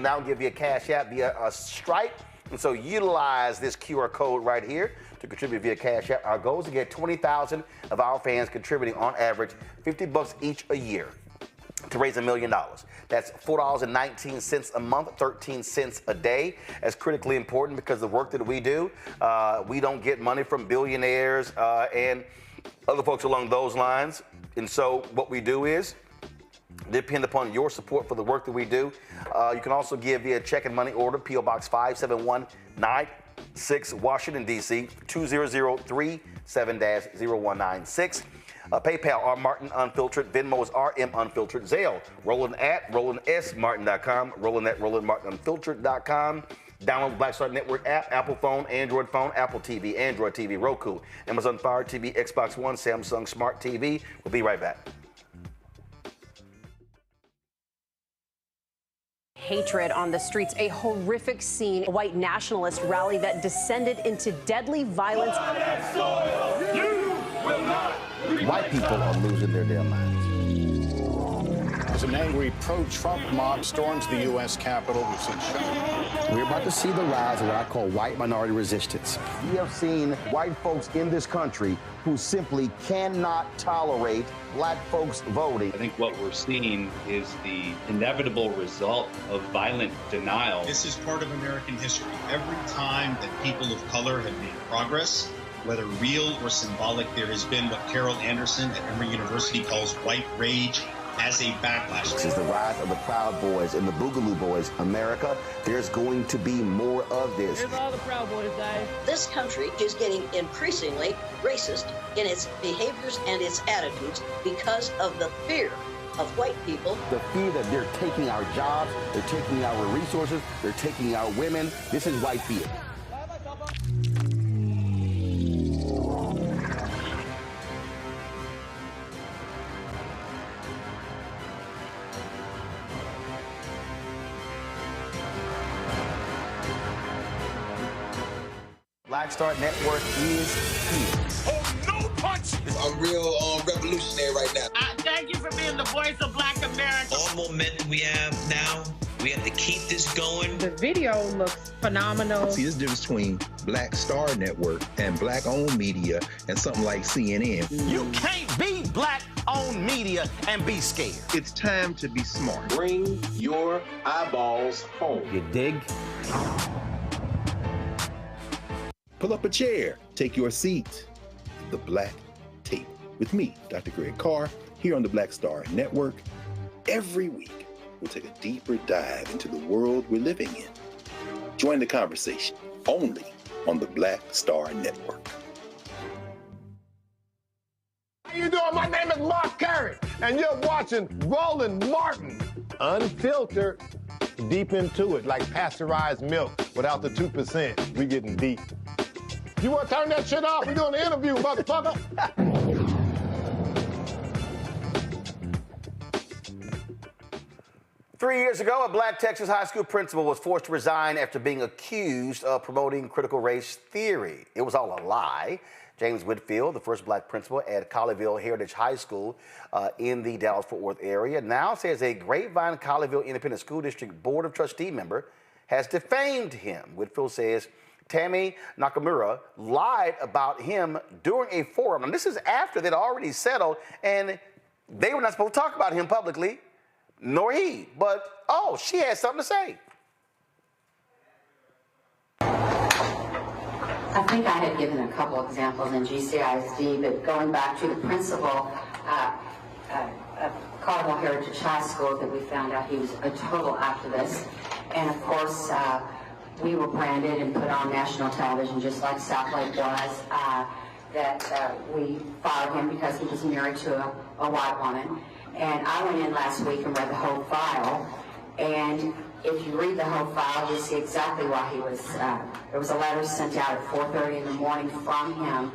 now give via Cash App, via Stripe. And so utilize this QR code right here to contribute via Cash App. Our goal is to get 20,000 of our fans contributing on average $50 each a year to raise $1 million. That's $4.19 a month, 13 cents a day. That's critically important because the work that we do, we don't get money from billionaires and other folks along those lines. And so what we do is depend upon your support for the work that we do. You can also give via check and money order, P.O. Box 57196, Washington, D.C., 20037-0196. PayPal, R. Martin Unfiltered. Venmo is RM Unfiltered. Zelle, Roland at RolandSMartin.com. Roland at RolandMartinUnfiltered.com. Download the Black Star Network app, Apple phone, Android phone, Apple TV, Android TV, Roku, Amazon Fire TV, Xbox One, Samsung Smart TV. We'll be right back. Hatred on the streets, a horrific scene, a white nationalist rally that descended into deadly violence. White people are losing their damn minds. As an angry pro-Trump mob storms the U.S. Capitol, we've seen shooting. We're about to see the rise of what I call white minority resistance. We have seen white folks in this country who simply cannot tolerate black folks voting. I think what we're seeing is the inevitable result of violent denial. This is part of American history. Every time that people of color have made progress, whether real or symbolic, there has been what Carol Anderson at Emory University calls white rage as a backlash. This is the rise of the Proud Boys and the Boogaloo Boys. America, there's going to be more of this. Here's all the Proud Boys, guys. This country is getting increasingly racist in its behaviors and its attitudes because of the fear of white people. The fear that they're taking our jobs, they're taking our resources, they're taking our women. This is white fear. Black Star Network is here. Oh, no punch! I'm real revolutionary right now. Thank you for being the voice of Black America. All momentum we have now, we have to keep this going. The video looks phenomenal. See, there's a difference between Black Star Network and black-owned media and something like CNN. You can't be black-owned media and be scared. It's time to be smart. Bring your eyeballs home. You dig? Pull up a chair, take your seat. The Black Tape with me, Dr. Greg Carr, here on the Black Star Network. Every week, we'll take a deeper dive into the world we're living in. Join the conversation only on the Black Star Network. How you doing? My name is Mark Carey, and you're watching Roland Martin Unfiltered. Deep into it, like pasteurized milk without the 2%. We getting deep. You want to turn that shit off? We're doing an interview, motherfucker. 3 years ago, a black Texas high school principal was forced to resign after being accused of promoting critical race theory. It was all a lie. James Whitfield, the first black principal at Colleyville Heritage High School in the Dallas-Fort Worth area, now says a Grapevine Colleyville Independent School District Board of Trustee member has defamed him. Whitfield says Tammy Nakamura lied about him during a forum. And this is after they'd already settled, and they were not supposed to talk about him publicly, nor he. But, oh, she had something to say. I think I had given a couple examples in GCISD, but going back to the principal of Colleyville Heritage High School, that we found out he was a total activist. And of course, we were branded and put on national television, just like South Lake was, that we fired him because he was married to a white woman. And I went in last week and read the whole file, and if you read the whole file, you'll see exactly why he was, there was a letter sent out at 4:30 in the morning from him,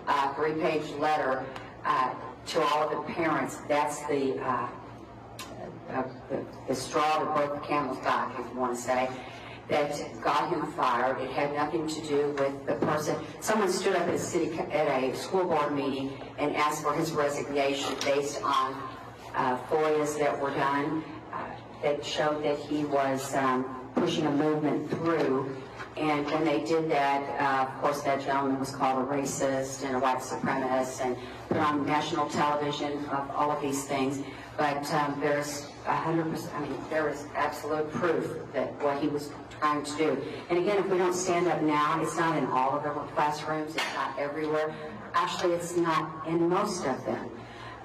a 3-page letter to all of the parents. That's the straw that broke the camel's back, if you want to say, that got him fired. It had nothing to do with the person. Someone stood up at a school board meeting and asked for his resignation based on FOIAs that were done that showed that he was pushing a movement through. And when they did that, of course, that gentleman was called a racist and a white supremacist and put on national television of all of these things. But there's 100%, I mean, there is absolute proof that what he was trying to do. And again, if we don't stand up now, it's not in all of our classrooms, it's not everywhere. Actually, it's not in most of them.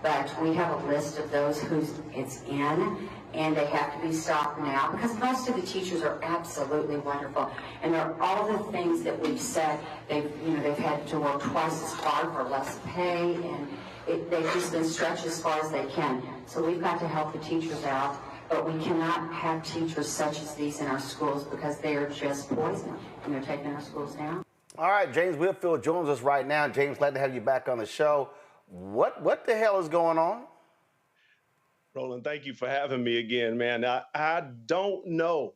But we have a list of those who it's in, and they have to be stopped now, because most of the teachers are absolutely wonderful. And there are all the things that we've said. They've had to work twice as hard for less pay, and they've just been stretched as far as they can. So we've got to help the teachers out, but we cannot have teachers such as these in our schools, because they are just poison, and they're taking our schools down. All right, James Whitfield joins us right now. James, glad to have you back on the show. What the hell is going on? Roland, thank you for having me again, man. I don't know.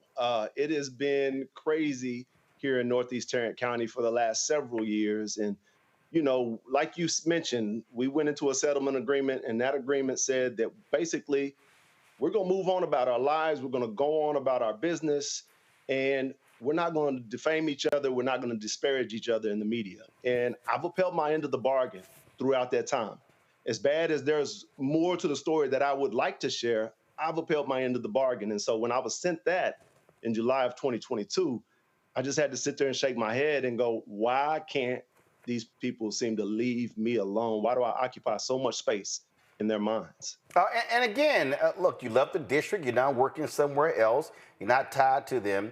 It has been crazy here in Northeast Tarrant County for the last several years. And, you know, like you mentioned, we went into a settlement agreement, and that agreement said that basically we're going to move on about our lives. We're going to go on about our business, and we're not going to defame each other. We're not going to disparage each other in the media. And I've upheld my end of the bargain throughout that time. As bad as there's more to the story that I would like to share, I've upheld my end of the bargain. And so when I was sent that in July of 2022, I just had to sit there and shake my head and go, why can't these people seem to leave me alone? Why do I occupy so much space in their minds? And again, look, you left the district. You're now working somewhere else. You're not tied to them.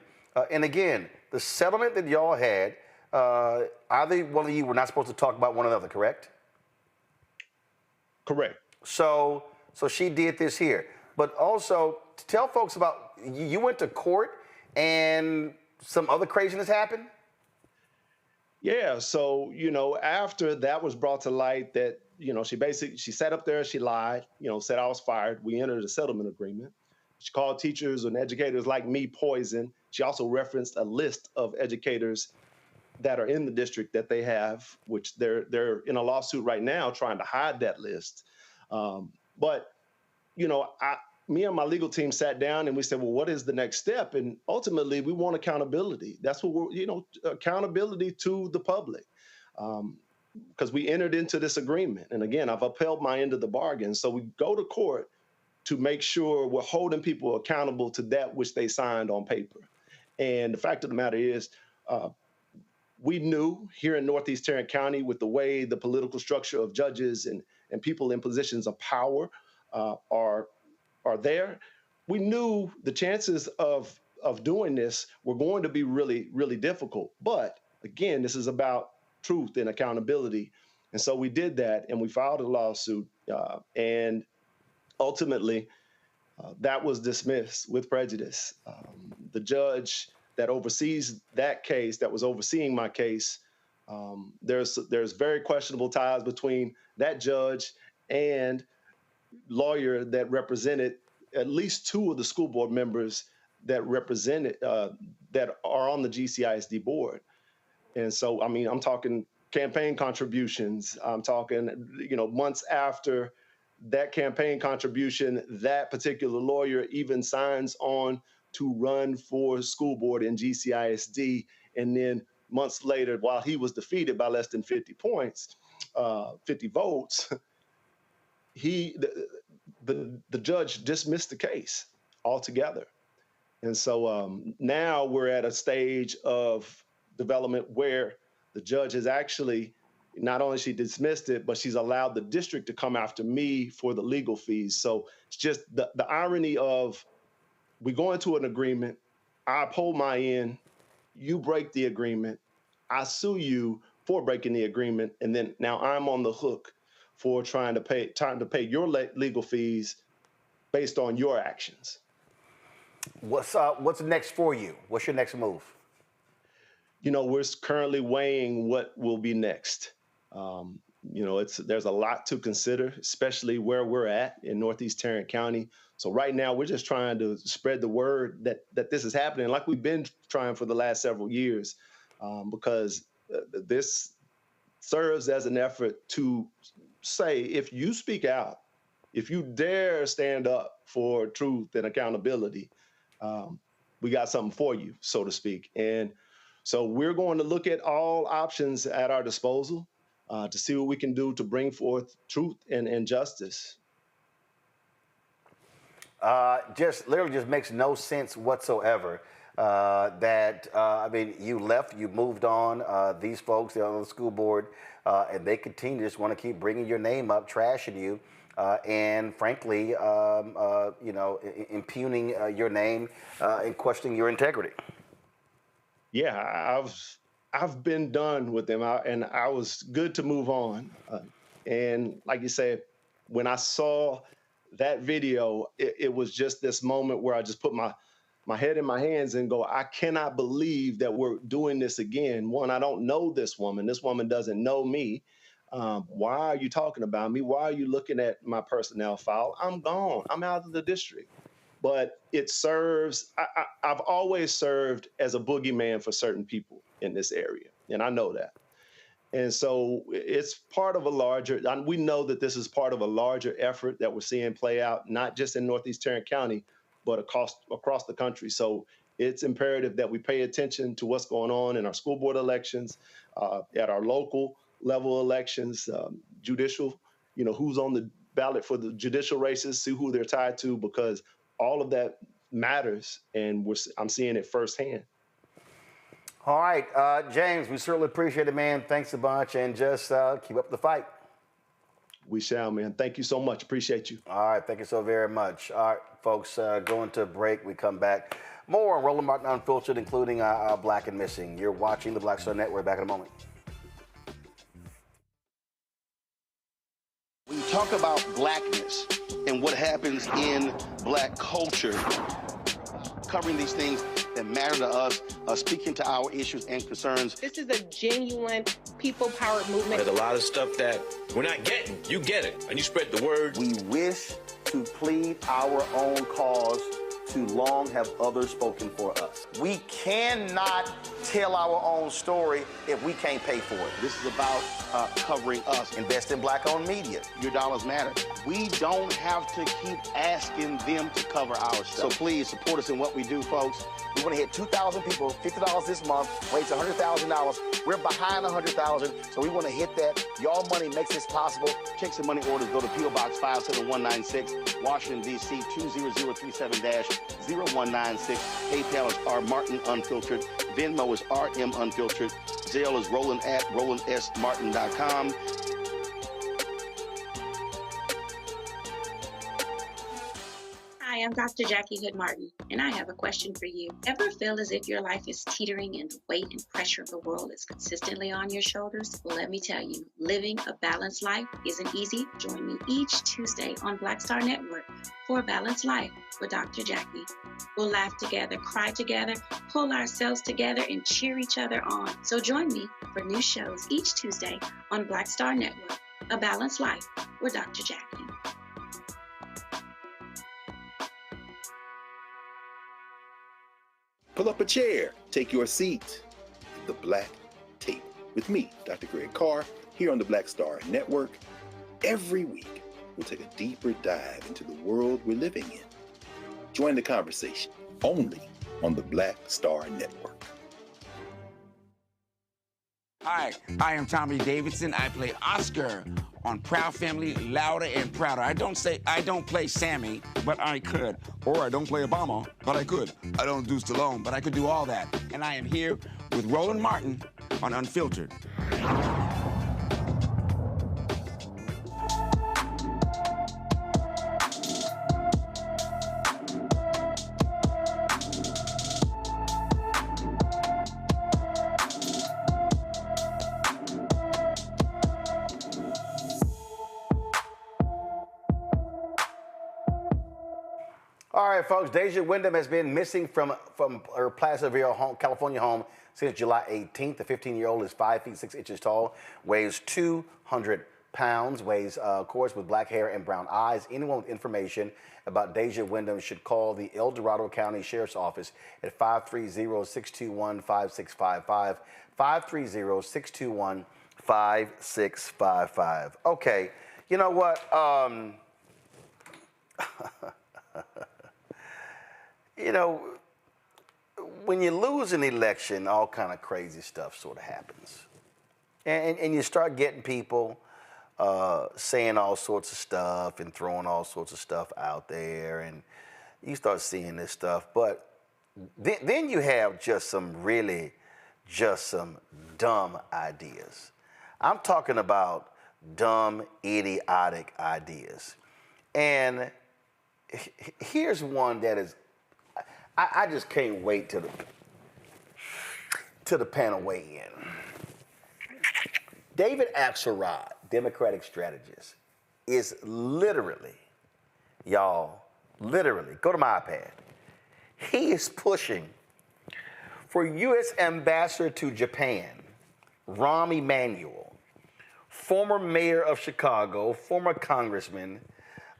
And again, the settlement that y'all had, either one of you were not supposed to talk about one another, correct? Correct. So she did this here. But also, tell folks about, you went to court and some other craziness happened? Yeah, so, you know, after that was brought to light that, you know, she sat up there, she lied, you know, said I was fired. We entered a settlement agreement. She called teachers and educators like me poison. She also referenced a list of educators that are in the district that they have, which they're in a lawsuit right now trying to hide that list. But, you know, me and my legal team sat down and we said, well, what is the next step? And ultimately, we want accountability. That's what we're, you know, accountability to the public, because we entered into this agreement. And again, I've upheld my end of the bargain. So we go to court to make sure we're holding people accountable to that which they signed on paper. And the fact of the matter is, we knew here in Northeast Tarrant County, with the way the political structure of judges and people in positions of power are there, we knew the chances of doing this were going to be really, really difficult. But again, this is about truth and accountability. And so we did that, and we filed a lawsuit, and ultimately that was dismissed with prejudice. The judge that oversees that case, that was overseeing my case, there's very questionable ties between that judge and lawyer that represented at least 2 of the school board members that represented that are on the GCISD board. And so, I mean, I'm talking campaign contributions. I'm talking, months after that campaign contribution, that particular lawyer even signs on to run for school board in GCISD. And then months later, while he was defeated by less than 50 points, 50 votes, the judge dismissed the case altogether. And so now we're at a stage of development where the judge has actually, not only she dismissed it, but she's allowed the district to come after me for the legal fees. So it's just the irony of, we go into an agreement, I uphold my end, you break the agreement, I sue you for breaking the agreement, and then now I'm on the hook for trying to pay your legal fees based on your actions. What's next for you? What's your next move? We're currently weighing what will be next. There's a lot to consider, especially where we're at in Northeast Tarrant County. So right now, we're just trying to spread the word that this is happening, like we've been trying for the last several years, because this serves as an effort to say, if you speak out, if you dare stand up for truth and accountability, we got something for you, so to speak. And so we're going to look at all options at our disposal to see what we can do to bring forth truth and justice. Just makes no sense whatsoever you left, you moved on. These folks, they're on the school board, and they continue to just want to keep bringing your name up, trashing you, and frankly, impugning your name and questioning your integrity. Yeah, I've been done with them, and I was good to move on. And like you said, when I saw that video, it was just this moment where I just put my head in my hands and go, I cannot believe that we're doing this again. One, I don't know this woman. This woman doesn't know me. Why are you talking about me? Why are you looking at my personnel file? I'm gone. I'm out of the district. But it serves, I've always served as a boogeyman for certain people in this area, and I know that. And so it's part of a larger, we know that this is part of a larger effort that we're seeing play out, not just in Northeast Tarrant County, but across the country. So it's imperative that we pay attention to what's going on in our school board elections, at our local level elections, judicial, who's on the ballot for the judicial races, see who they're tied to, because all of that matters, and I'm seeing it firsthand. All right, James, we certainly appreciate it, man. Thanks a bunch, and just keep up the fight. We shall, man. Thank you so much. Appreciate you. All right, thank you so very much. All right, folks, going to a break. We come back. More on Roland Martin Unfiltered, including Black and Missing. You're watching the Black Star Network. Back in a moment. When you talk about blackness and what happens in black culture, covering these things that matter to us, speaking to our issues and concerns. This is a genuine people-powered movement. There's a lot of stuff that we're not getting. You get it, and you spread the word. We wish to plead our own cause. Too long have others spoken for us. We cannot tell our own story if we can't pay for it. This is about covering us. Invest in Black-owned media. Your dollars matter. We don't have to keep asking them to cover our stuff. So please support us in what we do, folks. We want to hit 2,000 people, $50 this month, raise $100,000. We're behind 100,000, so we want to hit that. Your money makes this possible. Checks and money orders go to P.O. Box 57196, Washington, D.C. 20037-0196. PayPal is R Martin Unfiltered. Venmo is RM Unfiltered. Zelle is Roland at RolandSMartin.com. Hi, I'm Dr. Jackie Hood Martin, and I have a question for you. Ever feel as if your life is teetering and the weight and pressure of the world is consistently on your shoulders? Well, let me tell you, living a balanced life isn't easy. Join me each Tuesday on Black Star Network for A Balanced Life with Dr. Jackie. We'll laugh together, cry together, pull ourselves together, and cheer each other on. So join me for new shows each Tuesday on Black Star Network, A Balanced Life with Dr. Jackie. Pull up a chair, take your seat. The Black Tape with me, Dr. Greg Carr, here on the Black Star Network. Every week, we'll take a deeper dive into the world we're living in. Join the conversation only on the Black Star Network. Hi, I am Tommy Davidson. I play Oscar on Proud Family, Louder and Prouder. I don't play Sammy, but I could. Or I don't play Obama, but I could. I don't do Stallone, but I could do all that. And I am here with Roland Martin on Unfiltered. All right, folks, Deja Wyndham has been missing from her Placerville home, California home since July 18th. The 15-year-old is 5 feet 6 inches tall, weighs 200 pounds, of course, with black hair and brown eyes. Anyone with information about Deja Wyndham should call the El Dorado County Sheriff's Office at 530-621-5655, 530-621-5655. Okay, you know what? You know, when you lose an election, all kind of crazy stuff sort of happens. And you start getting people saying all sorts of stuff and throwing all sorts of stuff out there, and you start seeing this stuff. But then you have just some dumb ideas. I'm talking about dumb, idiotic ideas. And here's one that is, I just can't wait till the panel weigh in. David Axelrod, Democratic strategist, is literally, y'all, literally, go to my iPad. He is pushing for U.S. Ambassador to Japan, Rahm Emanuel, former mayor of Chicago, former congressman,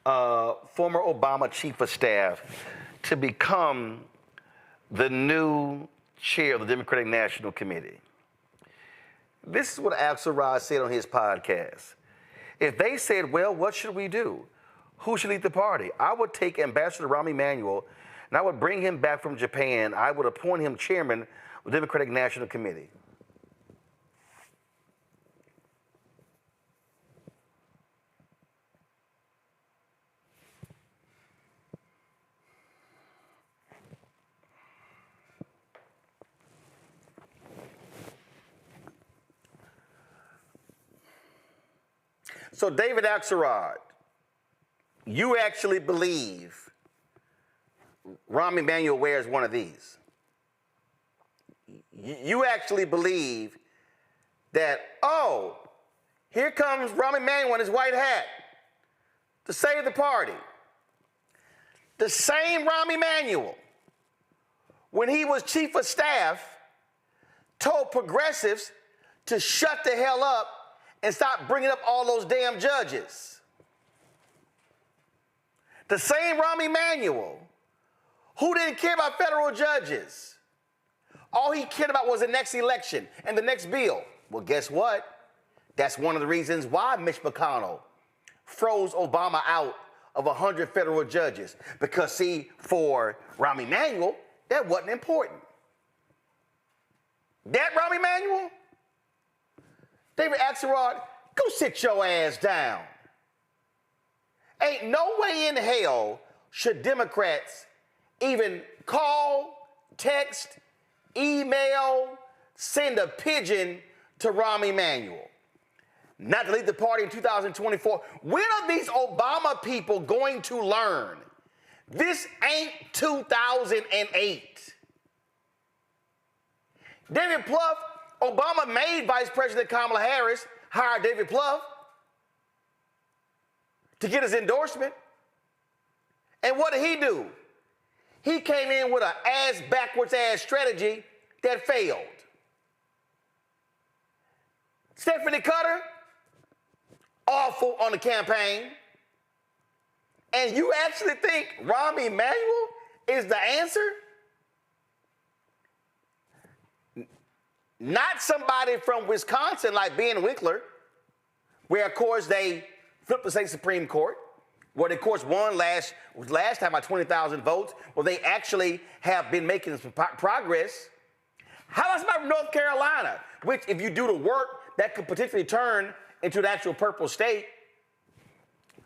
former Obama chief of staff, to become the new chair of the Democratic National Committee. This is what Axelrod said on his podcast. If they said, well, what should we do? Who should lead the party? I would take Ambassador Rahm Emanuel and I would bring him back from Japan. I would appoint him chairman of the Democratic National Committee. So David Axelrod, you actually believe Rahm Emanuel wears one of these? You actually believe that, oh, here comes Rahm Emanuel in his white hat to save the party. The same Rahm Emanuel, when he was chief of staff, told progressives to shut the hell up and stop bringing up all those damn judges. The same Rahm Emanuel who didn't care about federal judges. All he cared about was the next election and the next bill. Well, guess what? That's one of the reasons why Mitch McConnell froze Obama out of 100 federal judges. Because, see, for Rahm Emanuel, that wasn't important. That Rahm Emanuel? David Axelrod, go sit your ass down. Ain't no way in hell should Democrats even call, text, email, send a pigeon to Rahm Emanuel. Not to lead the party in 2024. When are these Obama people going to learn? This ain't 2008. David Plouffe, Obama made Vice President Kamala Harris hire David Plouffe to get his endorsement. And what did he do? He came in with an backwards strategy that failed. Stephanie Cutter, awful on the campaign. And you actually think Rahm Emanuel is the answer? Not somebody from Wisconsin like Ben Winkler, where, of course, they flipped the state Supreme Court, where they, of course, won last time by 20,000 votes, where they actually have been making some progress. How about somebody from North Carolina, which, if you do the work, that could potentially turn into the actual purple state?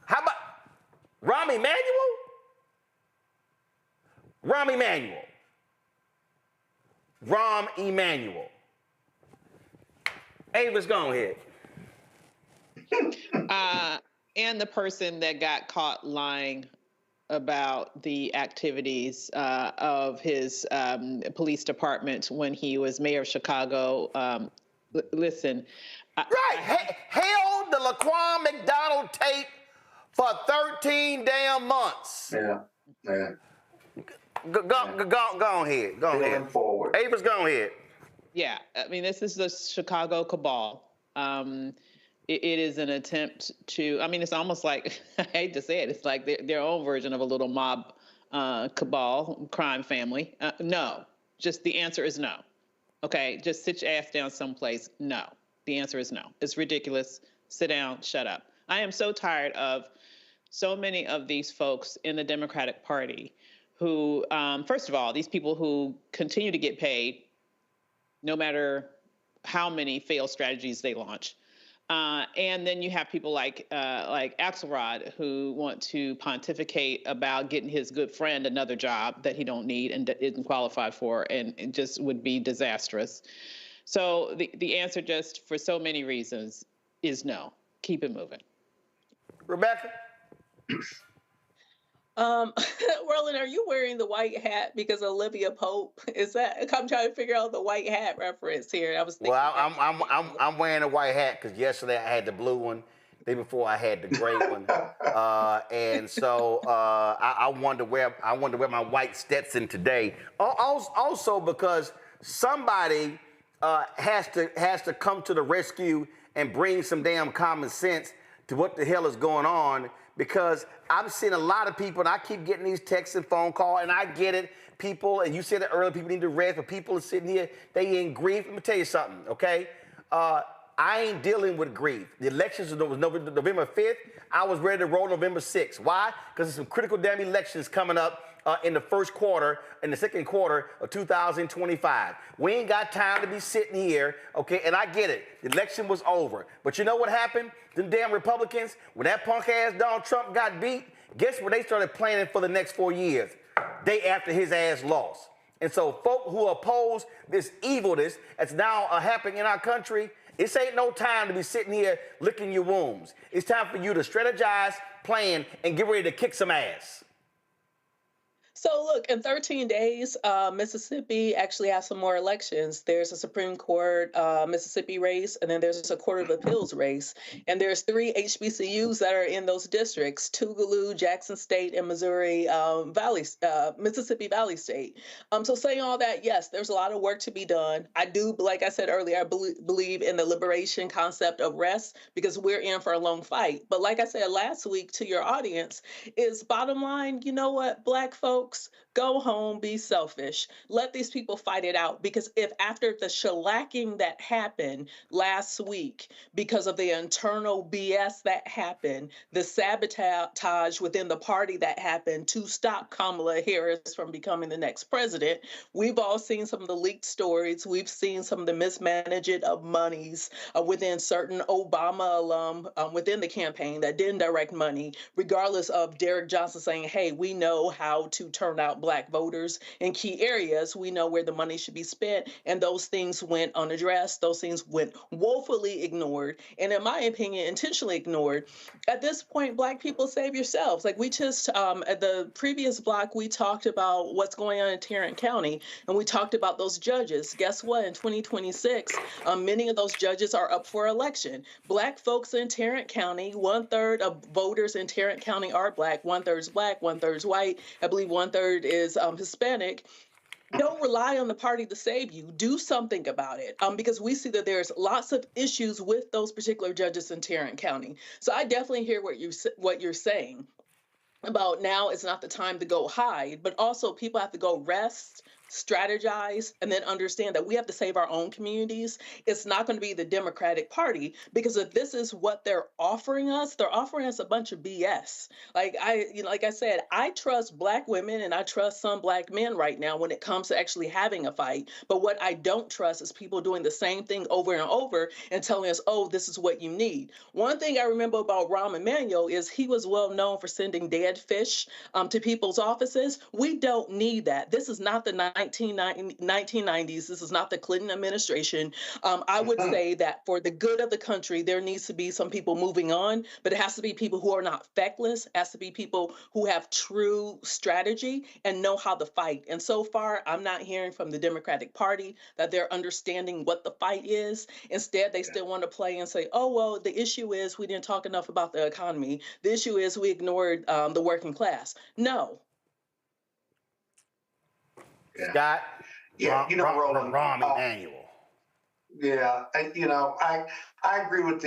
How about Rahm Emanuel? Rahm Emanuel. Rahm Emanuel. Ava's gone ahead. And the person that got caught lying about the activities of his police department when he was mayor of Chicago. Listen. Held the Laquan McDonald tape for 13 damn months. Yeah. Go ahead. Go ahead. Forward. Ava's gone ahead. Yeah, I mean, this is the Chicago cabal. It is an attempt to, I mean, it's almost like, I hate to say it, it's like their own version of a little mob cabal, crime family. No, just the answer is no. Okay, just sit your ass down someplace. No, the answer is no. It's ridiculous. Sit down, shut up. I am so tired of so many of these folks in the Democratic Party who, first of all, these people who continue to get paid no matter how many failed strategies they launch. And then you have people like Axelrod who want to pontificate about getting his good friend another job that he don't need and isn't qualified for, and it just would be disastrous. So the answer, just for so many reasons, is no. Keep it moving. Rebecca? Roland, are you wearing the white hat because Olivia Pope? Is that? I'm trying to figure out the white hat reference here. I was thinking. Well, I'm wearing a white hat because yesterday I had the blue one. The day before I had the gray one, and so I wanted to wear my white Stetson today. Also because somebody has to come to the rescue and bring some damn common sense to what the hell is going on. Because I'm seeing a lot of people, and I keep getting these texts and phone calls, and I get it. People, and you said it earlier, people need to rest, but people are sitting here, they in grief. Let me tell you something, okay? I ain't dealing with grief. The elections was November 5th. I was ready to roll November 6th. Why? Because there's some critical damn elections coming up in the second quarter of 2025. We ain't got time to be sitting here, okay? And I get it. The election was over. But you know what happened? Them damn Republicans, when that punk-ass Donald Trump got beat, guess what they started planning for the next 4 years? Day after his ass lost. And so folk who oppose this evilness that's now happening in our country, this ain't no time to be sitting here licking your wounds. It's time for you to strategize, plan, and get ready to kick some ass. So look, in 13 days, Mississippi actually has some more elections. There's a Supreme Court Mississippi race, and then there's a Court of Appeals race. And there's 3 HBCUs that are in those districts: Tougaloo, Jackson State, and Mississippi Valley State. So saying all that, yes, there's a lot of work to be done. I do, like I said earlier, I believe in the liberation concept of rest, because we're in for a long fight. But like I said last week to your audience, is bottom line, you know what, Black folks, go home, be selfish. Let these people fight it out. Because if after the shellacking that happened last week, because of the internal BS that happened, the sabotage within the party that happened to stop Kamala Harris from becoming the next president, we've all seen some of the leaked stories. We've seen some of the mismanagement of monies within certain Obama alum within the campaign that didn't direct money, regardless of Derek Johnson saying, hey, we know how to turn out Black voters in key areas. We know where the money should be spent, and those things went unaddressed. Those things went woefully ignored, and in my opinion, intentionally ignored. At this point, Black people, save yourselves. Like we just, at the previous block, we talked about what's going on in Tarrant County, and we talked about those judges. Guess what? In 2026, many of those judges are up for election. Black folks in Tarrant County, 1/3 of voters in Tarrant County are Black, 1/3 is Black, 1/3 is white. I believe 1/3 is Hispanic. Don't rely on the party to save you. Do something about it, because we see that there's lots of issues with those particular judges in Tarrant County. So I definitely hear what you're saying about now is not the time to go hide, but also people have to go rest, strategize, and then understand that we have to save our own communities, it's not going to be the Democratic Party, because if this is what they're offering us a bunch of BS. Like I said, I trust Black women and I trust some Black men right now when it comes to actually having a fight. But what I don't trust is people doing the same thing over and over and telling us, oh, this is what you need. One thing I remember about Rahm Emanuel is he was well known for sending dead fish to people's offices. We don't need that. This is not the 1990s. This is not the Clinton administration. I would say that for the good of the country, there needs to be some people moving on, but it has to be people who are not feckless. It has to be people who have true strategy and know how to fight. And so far, I'm not hearing from the Democratic Party that they're understanding what the fight is. Instead, they still want to play and say, oh, well, the issue is we didn't talk enough about the economy. The issue is we ignored the working class. No. Scott, Roland, Rahm Emanuel. Yeah, I agree with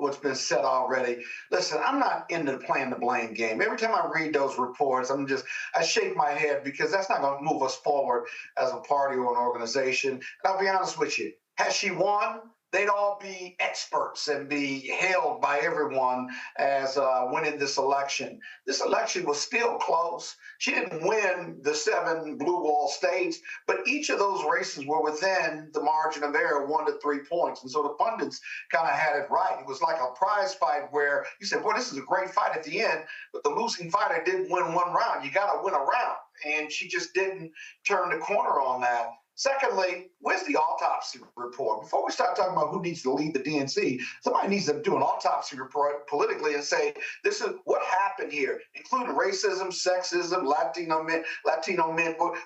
what's been said already. Listen, I'm not into playing the blame game. Every time I read those reports, I shake my head, because that's not going to move us forward as a party or an organization. And I'll be honest with you, has she won, they'd all be experts and be hailed by everyone as winning this election. This election was still close. She didn't win the 7 blue wall states, but each of those races were within the margin of error, 1 to 3 points. And so the pundits kind of had it right. It was like a prize fight where you said, boy, this is a great fight at the end, but the losing fighter didn't win one round. You got to win a round. And she just didn't turn the corner on that. Secondly, where's the autopsy report? Before we start talking about who needs to lead the DNC, somebody needs to do an autopsy report politically and say, this is what happened here, including racism, sexism, Latino men,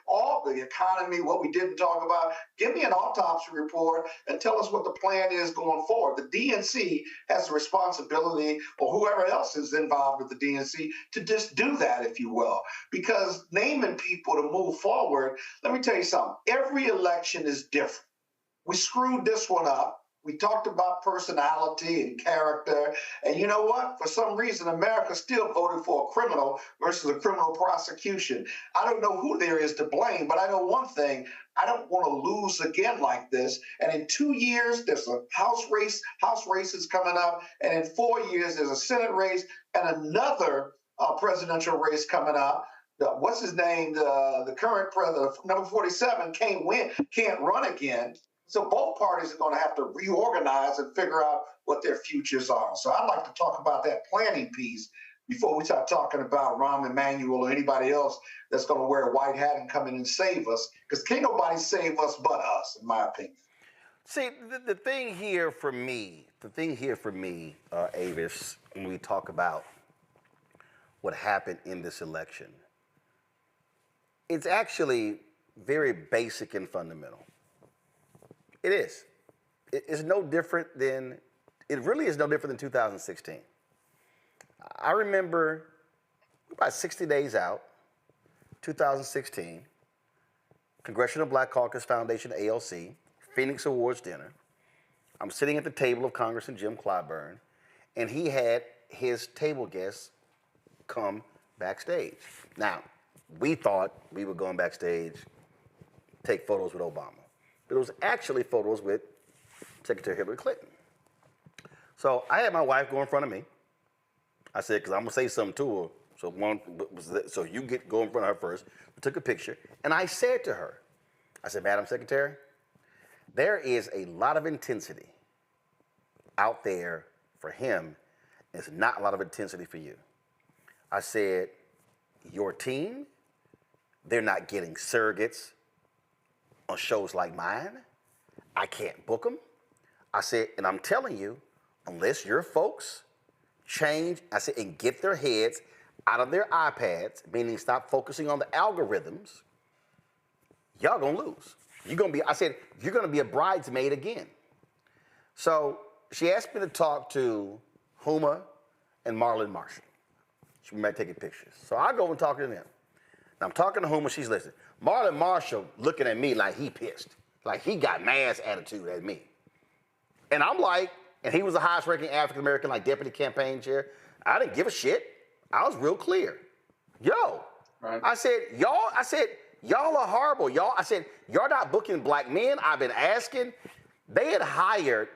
all the economy, what we didn't talk about. Give me an autopsy report and tell us what the plan is going forward. The DNC has the responsibility, or whoever else is involved with the DNC, to just do that, if you will, because naming people to move forward, let me tell you something, every election is different. We screwed this one up. We talked about personality and character. And you know what? For some reason, America still voted for a criminal versus a criminal prosecution. I don't know who there is to blame, but I know one thing. I don't want to lose again like this. And in 2 years, there's a House races coming up. And in 4 years, there's a Senate race and another presidential race coming up. What's his name? The current president, number 47, can't run again. So both parties are going to have to reorganize and figure out what their futures are. So I'd like to talk about that planning piece before we start talking about Rahm Emanuel or anybody else that's going to wear a white hat and come in and save us, because can't nobody save us but us, in my opinion. See, the thing here for me, Avis, when we talk about what happened in this election, it's actually very basic and fundamental. It is. It really is no different than 2016. I remember about 60 days out, 2016, Congressional Black Caucus Foundation, ALC, Phoenix Awards dinner. I'm sitting at the table of Congressman Jim Clyburn, and he had his table guests come backstage. Now, we thought we were going backstage, take photos with Obama. But it was actually photos with Secretary Hillary Clinton. So I had my wife go in front of me. I said, because I'm going to say something to her. So you go in front of her first. We took a picture. And I said to her, I said, Madam Secretary, there is a lot of intensity out there for him. There's not a lot of intensity for you. I said, your team, they're not getting surrogates on shows like mine. I can't book them. I said, and I'm telling you, unless your folks change, I said, and get their heads out of their iPads, meaning stop focusing on the algorithms, y'all gonna lose. I said, you're gonna be a bridesmaid again. So she asked me to talk to Huma and Marlon Marshall. She might take pictures. So I go and talk to them. I'm talking to Huma, she's listening. Marlon Marshall looking at me like he pissed, like he got mass attitude at me. And I'm like, and he was the highest ranking African American, like deputy campaign chair. I didn't give a shit. I was real clear. Right. I said, y'all are horrible. I said, y'all not booking black men. I've been asking. They had hired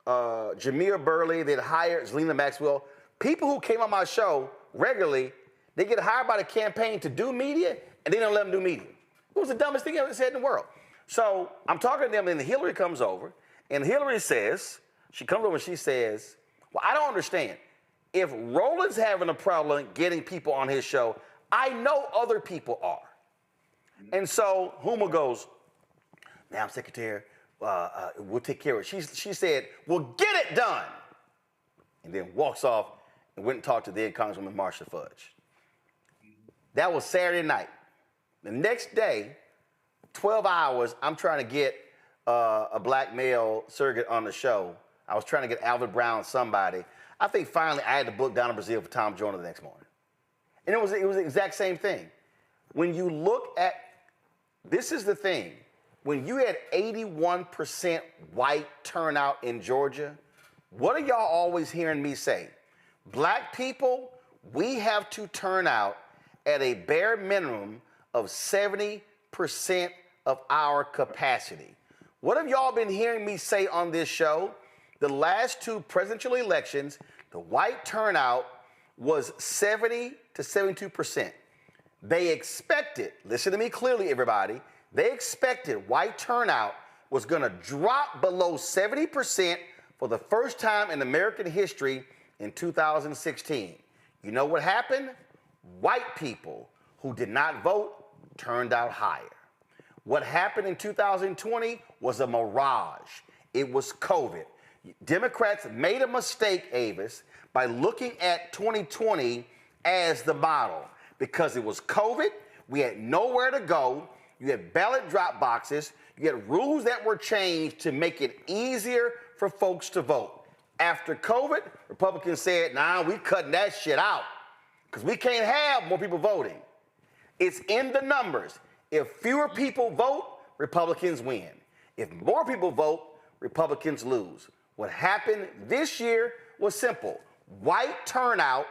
Jameer Burley. They had hired Zelina Maxwell. People who came on my show regularly, they get hired by the campaign to do media, and they don't let them do media. It was the dumbest thing I ever said in the world. So I'm talking to them, and Hillary comes over, and Hillary says, she comes over and she says, well, I don't understand. If Roland's having a problem getting people on his show, I know other people are. And so Huma goes, Madam Secretary, we'll take care of it. She said, well, get it done. And then walks off and went and talked to then Congresswoman Marcia Fudge. That was Saturday night. The next day, 12 hours, I'm trying to get a black male surrogate on the show. I was trying to get Alvin Brown, somebody. I think finally I had to book down to Brazil for Tom Joyner the next morning. And it was the exact same thing. When you look at, this is the thing, when you had 81% white turnout in Georgia, what are y'all always hearing me say? Black people, we have to turn out at a bare minimum of 70% of our capacity. What have y'all been hearing me say on this show? The last two presidential elections, the white turnout was 70 to 72%. They expected, listen to me clearly, everybody, they expected white turnout was going to drop below 70% for the first time in American history in 2016. You know what happened? White people who did not vote turned out higher. What happened in 2020 was a mirage. It was COVID. Democrats made a mistake, Avis, by looking at 2020 as the model. Because it was COVID, we had nowhere to go, you had ballot drop boxes, you had rules that were changed to make it easier for folks to vote. After COVID, Republicans said, nah, we cutting that shit out because we can't have more people voting. It's in the numbers. If fewer people vote, Republicans win. If more people vote, Republicans lose. What happened this year was simple. White turnout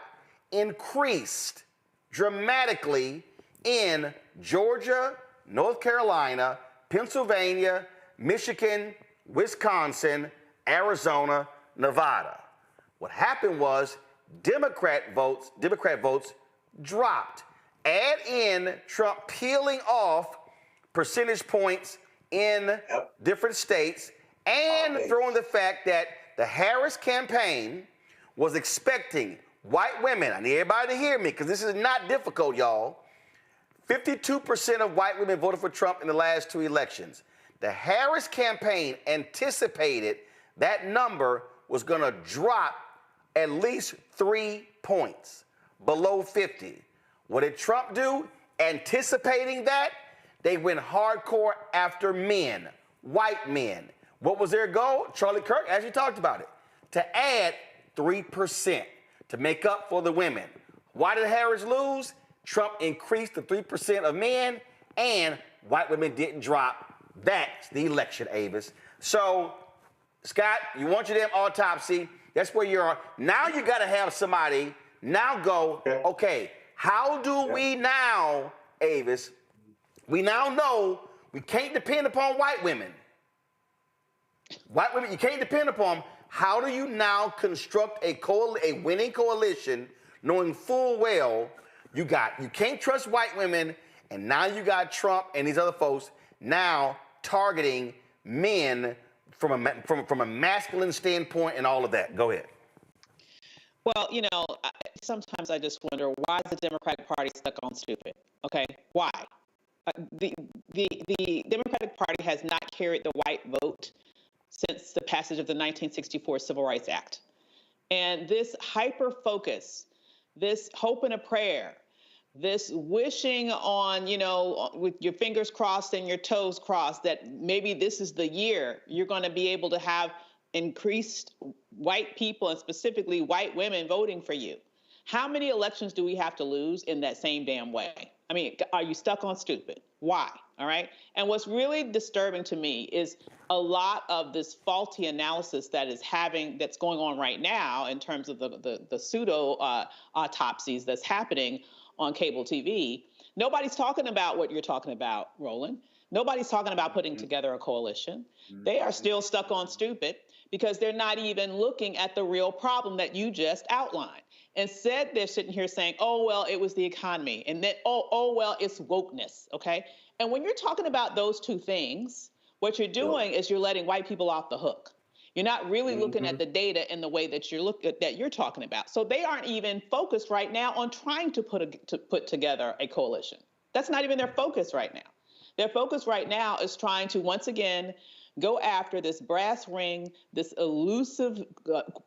increased dramatically in Georgia, North Carolina, Pennsylvania, Michigan, Wisconsin, Arizona, Nevada. What happened was Democrat votes dropped. Add in Trump peeling off percentage points in different states and throw in the fact that the Harris campaign was expecting white women, I need everybody to hear me because this is not difficult, y'all. 52% of white women voted for Trump in the last two elections. The Harris campaign anticipated that number was going to drop at least 3 points below 50. What did Trump do? Anticipating that, they went hardcore after men, white men. What was their goal? Charlie Kirk actually talked about it. To add 3% to make up for the women. Why did Harris lose? Trump increased the 3% of men and white women didn't drop. That's the election, Avis. So, Scott, you want your damn autopsy. That's where you are. Now you got to have somebody now go, okay, how do we now, Avis, we now know we can't depend upon white women. White women, you can't depend upon them. How do you now construct a winning coalition knowing full well you can't trust white women, and now you got Trump and these other folks now targeting men from a masculine standpoint and all of that. Go ahead. Well, sometimes I just wonder, why is the Democratic Party stuck on stupid? Okay, why? The Democratic Party has not carried the white vote since the passage of the 1964 Civil Rights Act. And this hyper-focus, this hope and a prayer, this wishing on, with your fingers crossed and your toes crossed that maybe this is the year you're going to be able to have increased white people and specifically white women voting for you. How many elections do we have to lose in that same damn way? I mean, are you stuck on stupid? Why? All right. And what's really disturbing to me is a lot of this faulty analysis that's going on right now in terms of the pseudo autopsies that's happening on cable TV. Nobody's talking about what you're talking about, Roland. Nobody's talking about putting together a coalition. They are still stuck on stupid because they're not even looking at the real problem that you just outlined. Instead, they're sitting here saying, oh, well, it was the economy. And then, oh, well, it's wokeness, okay? And when you're talking about those two things, what you're doing is you're letting white people off the hook. You're not really looking at the data in the way that you're talking about. So they aren't even focused right now on trying to put together a coalition. That's not even their focus right now. Their focus right now is trying to, once again, go after this brass ring, this elusive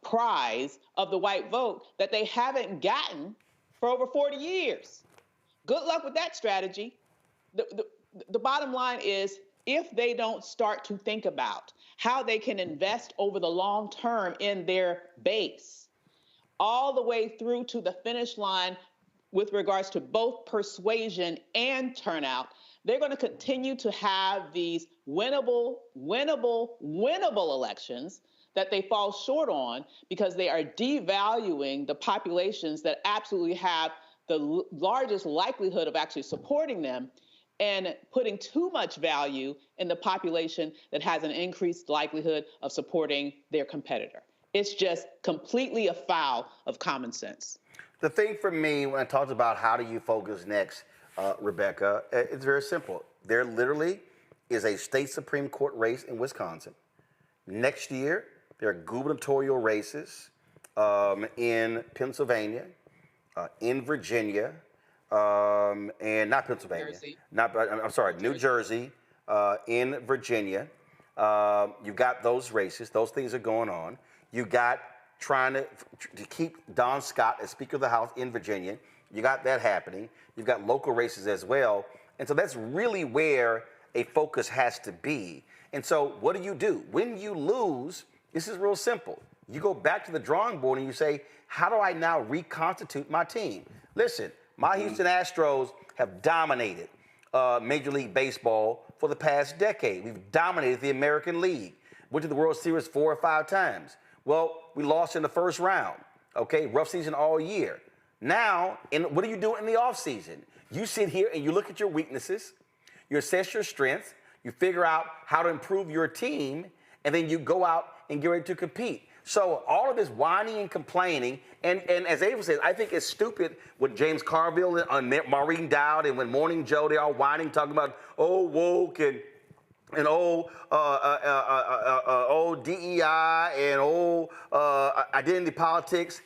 prize of the white vote that they haven't gotten for over 40 years. Good luck with that strategy. The bottom line is, if they don't start to think about how they can invest over the long term in their base, all the way through to the finish line with regards to both persuasion and turnout, they're going to continue to have these winnable elections that they fall short on because they are devaluing the populations that absolutely have the largest likelihood of actually supporting them, and putting too much value in the population that has an increased likelihood of supporting their competitor. It's just completely afoul of common sense. The thing for me when I talked about how do you focus next, Rebecca, it's very simple. There literally is a state Supreme Court race in Wisconsin. Next year, there are gubernatorial races in Pennsylvania, in Virginia, and not Pennsylvania, New Jersey, in Virginia. You've got those races. Those things are going on. You got trying to keep Don Scott as Speaker of the House in Virginia. You got that happening. You've got local races as well. And so that's really where a focus has to be. And so what do? When you lose, this is real simple. You go back to the drawing board and you say, how do I now reconstitute my team? Listen, my Houston Astros have dominated Major League Baseball for the past decade. We've dominated the American League. Went to the World Series 4 or 5 times. Well, we lost in the first round. Okay, rough season all year. Now, what do you do in the offseason? You sit here and you look at your weaknesses, you assess your strengths, you figure out how to improve your team, and then you go out and get ready to compete. So all of this whining and complaining, and as Ava says, I think it's stupid with James Carville and Maureen Dowd and when Morning Joe, they're all whining, talking about, oh, woke and DEI and identity politics.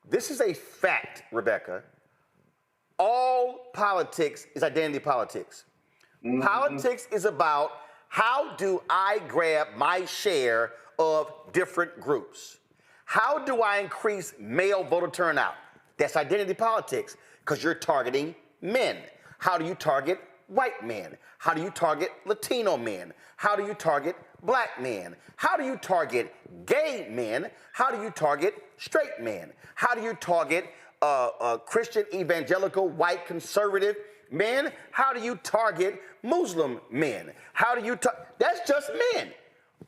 This is a fact, Rebecca. All politics is identity politics. Politics is about how do I grab my share of different groups? How do I increase male voter turnout? That's identity politics because you're targeting men. How do you target white men? How do you target Latino men? How do you target black men? How do you target gay men? How do you target straight men? How do you target Christian evangelical white conservative men? How do you target Muslim men? How do you that's just men.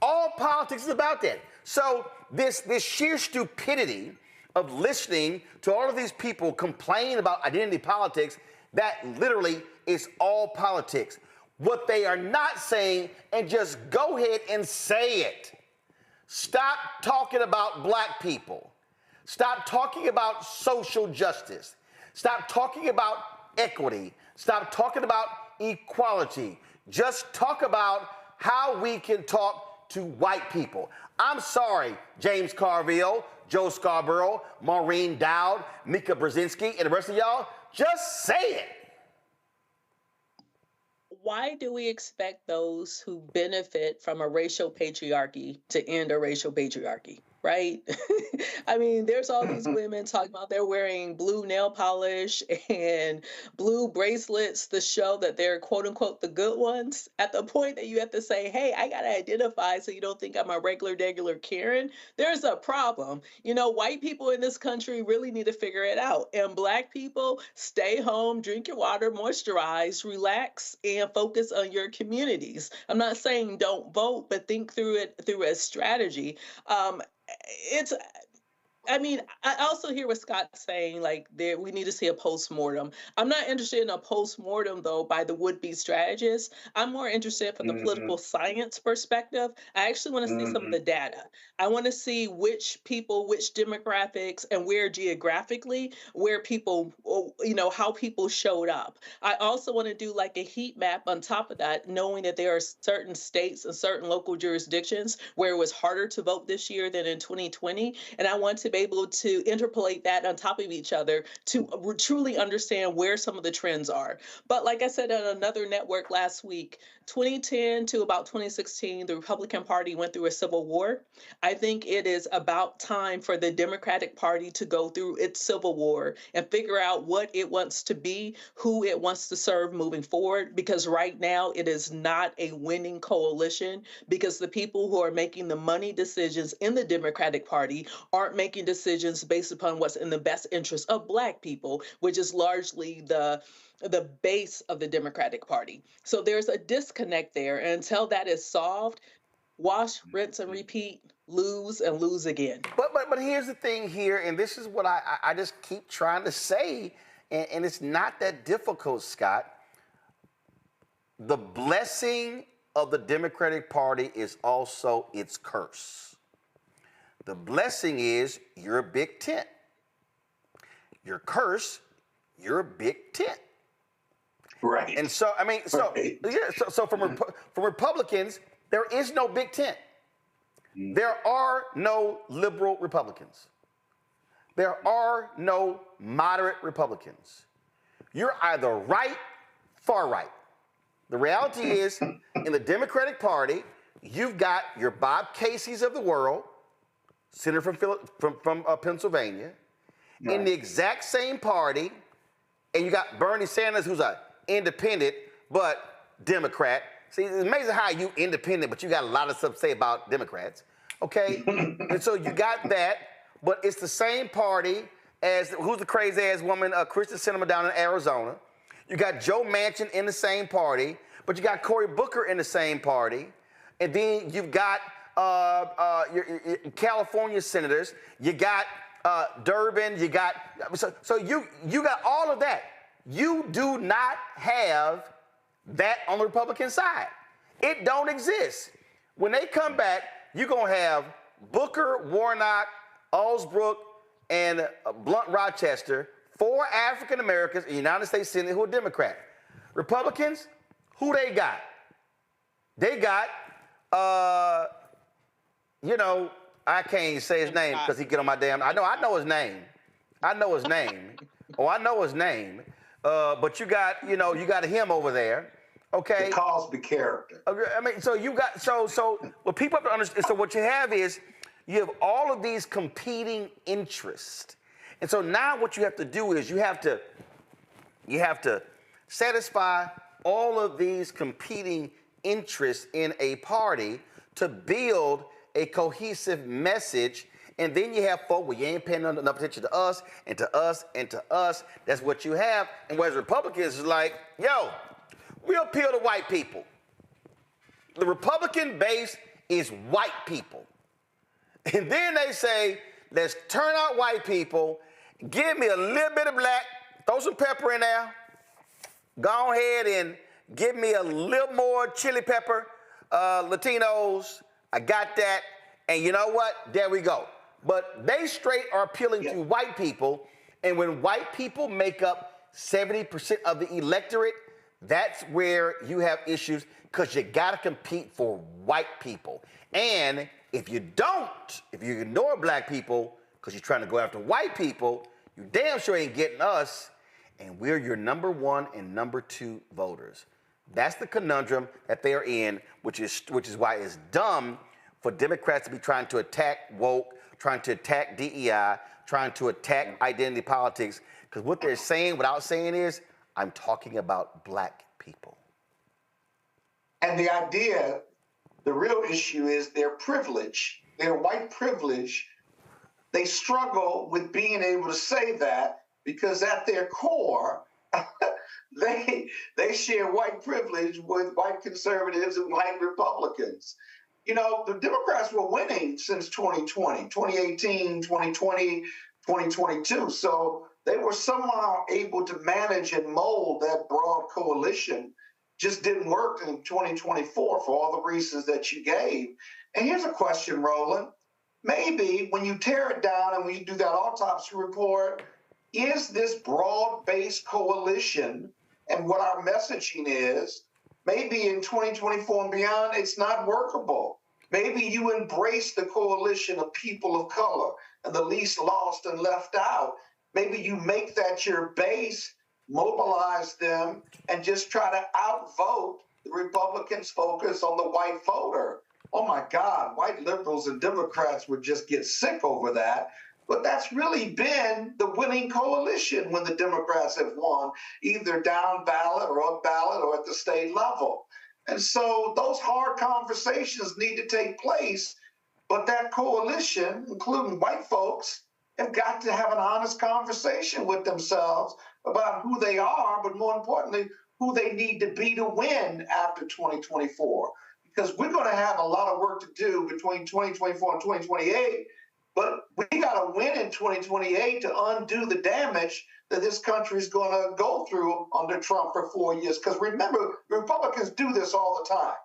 All politics is about that. So this sheer stupidity of listening to all of these people complain about identity politics, that literally is all politics. What they are not saying, and just go ahead and say it. Stop talking about black people. Stop talking about social justice. Stop talking about equity. Stop talking about equality. Just talk about how we can talk to white people. I'm sorry, James Carville, Joe Scarborough, Maureen Dowd, Mika Brzezinski, and the rest of y'all, just say it. Why do we expect those who benefit from a racial patriarchy to end a racial patriarchy, right? I mean, there's all these women talking about they're wearing blue nail polish and blue bracelets to show that they're quote unquote the good ones. At the point that you have to say, hey, I got to identify so you don't think I'm a regular Karen, there's a problem. You know, white people in this country really need to figure it out. And black people, stay home, drink your water, moisturize, relax, and focus on your communities. I'm not saying don't vote, but think through it through a strategy. I mean, I also hear what Scott's saying, like we need to see a postmortem. I'm not interested in a postmortem though by the would-be strategists. I'm more interested from the political science perspective. I actually want to see some of the data. I want to see which people, which demographics, and where geographically, where people, how people showed up. I also want to do like a heat map on top of that, knowing that there are certain states and certain local jurisdictions where it was harder to vote this year than in 2020. And I want to be able to interpolate that on top of each other to truly understand where some of the trends are. But like I said on another network last week, 2010 to about 2016, the Republican Party went through a civil war. I think it is about time for the Democratic Party to go through its civil war and figure out what it wants to be, who it wants to serve moving forward, because right now it is not a winning coalition, because the people who are making the money decisions in the Democratic Party aren't making decisions based upon what's in the best interest of Black people, which is largely the base of the Democratic Party. So there's a disconnect there. And until that is solved, wash, rinse, and repeat, lose and lose again. But here's the thing here, and this is what I just keep trying to say, and it's not that difficult, Scott. The blessing of the Democratic Party is also its curse. The blessing is you're a big tent. Your curse, you're a big tent. Right. And so, I mean, so, right. Yeah, so from Republicans, there is no big tent. There are no liberal Republicans. There are no moderate Republicans. You're either right, far right. The reality is, in the Democratic Party, you've got your Bob Casey's of the world, senator from Pennsylvania, right. In the exact same party, and you got Bernie Sanders, who's an independent but Democrat. See, it's amazing how you independent, but you got a lot of stuff to say about Democrats, okay? And so you got that, but it's the same party as, who's the crazy-ass woman, Kristen Sinema down in Arizona. You got Joe Manchin in the same party, but you got Cory Booker in the same party. And then you've got your California senators. You got Durbin. You got, so you got all of that. You do not have that on the Republican side. It don't exist. When they come back, you're going to have Booker, Warnock, Osbrook, and Blunt Rochester, 4 African Americans in the United States Senate who are Democrat. Republicans, who they got? They got, I can't even say his name because he get on my damn, I know his name. I know his name. But you got, you got him over there, okay? The Cosby character. I mean, so you got, so what people have to understand, so what you have is, you have all of these competing interests. And so now what you have to do is you have to satisfy all of these competing interests in a party to build a cohesive message. And then you have folk, well, you ain't paying enough attention to us and to us and to us. That's what you have. And whereas Republicans is like, yo, we appeal to white people. The Republican base is white people. And then they say, let's turn out white people, give me a little bit of black, throw some pepper in there, go ahead and give me a little more chili pepper, Latinos, I got that, and you know what? There we go. But they straight are appealing to white people, and when white people make up 70% of the electorate, that's where you have issues, because you got to compete for white people. And if you ignore black people because you're trying to go after white people, you damn sure ain't getting us, and we're your number 1 and number 2 voters. That's the conundrum that they're in, which is why it's dumb for Democrats to be trying to attack woke, trying to attack DEI, trying to attack identity politics, because what they're saying without saying is, I'm talking about black people. And the idea, the real issue is their privilege, their white privilege. They struggle with being able to say that because at their core, they share white privilege with white conservatives and white Republicans. You know, the Democrats were winning since 2020, 2018, 2020, 2022. So they were somehow able to manage and mold that broad coalition. Just didn't work in 2024 for all the reasons that you gave. And here's a question, Roland. Maybe when you tear it down and when you do that autopsy report, is this broad-based coalition and what our messaging is, maybe in 2024 and beyond, it's not workable. Maybe you embrace the coalition of people of color and the least lost and left out. Maybe you make that your base, mobilize them, and just try to outvote the Republicans' focus on the white voter. Oh my God, white liberals and Democrats would just get sick over that. But that's really been the winning coalition when the Democrats have won, either down ballot or up ballot or at the state level. And so those hard conversations need to take place. But that coalition, including white folks, have got to have an honest conversation with themselves about who they are, but more importantly, who they need to be to win after 2024. Because we're going to have a lot of work to do between 2024 and 2028. But we got to win in 2028 to undo the damage that this country is going to go through under Trump for 4 years. Because remember, Republicans do this all the time.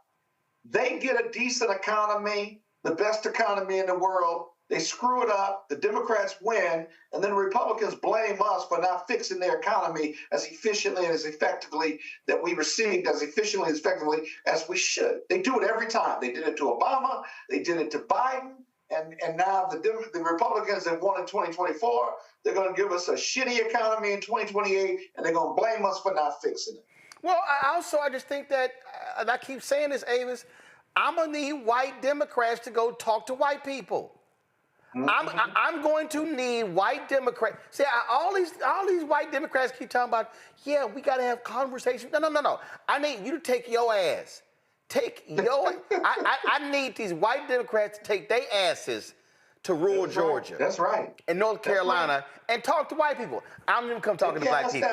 They get a decent economy, the best economy in the world. They screw it up. The Democrats win. And then the Republicans blame us for not fixing their economy as efficiently and as effectively that we received, as efficiently and effectively as we should. They do it every time. They did it to Obama. They did it to Biden. And now the Republicans have won in 2024. They're going to give us a shitty economy in 2028, and they're going to blame us for not fixing it. Well, I just think that, and I keep saying this, Avis, I'm going to need white Democrats to go talk to white people. I'm going to need white Democrats. See, all these white Democrats keep talking about, yeah, we got to have conversations. No. I need you to take your ass. I need these white Democrats to take their asses to rural Georgia. That's right. And North Carolina and talk to white people. I don't even come talking to black people.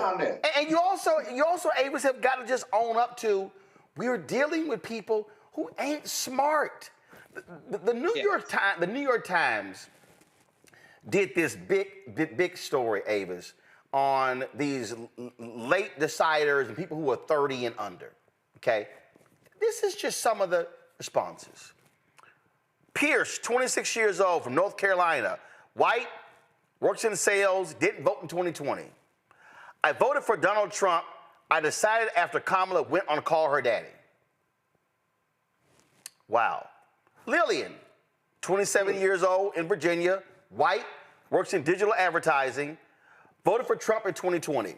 And you also, Avis, have got to just own up to, we're dealing with people who ain't smart. The New York Times did this big story, Avis, on these late deciders and people who are 30 and under. Okay. This is just some of the responses. Pierce, 26 years old, from North Carolina, white, works in sales, didn't vote in 2020. I voted for Donald Trump. I decided after Kamala went on to call her daddy. Wow. Lillian, 27 years old, in Virginia, white, works in digital advertising, voted for Trump in 2020.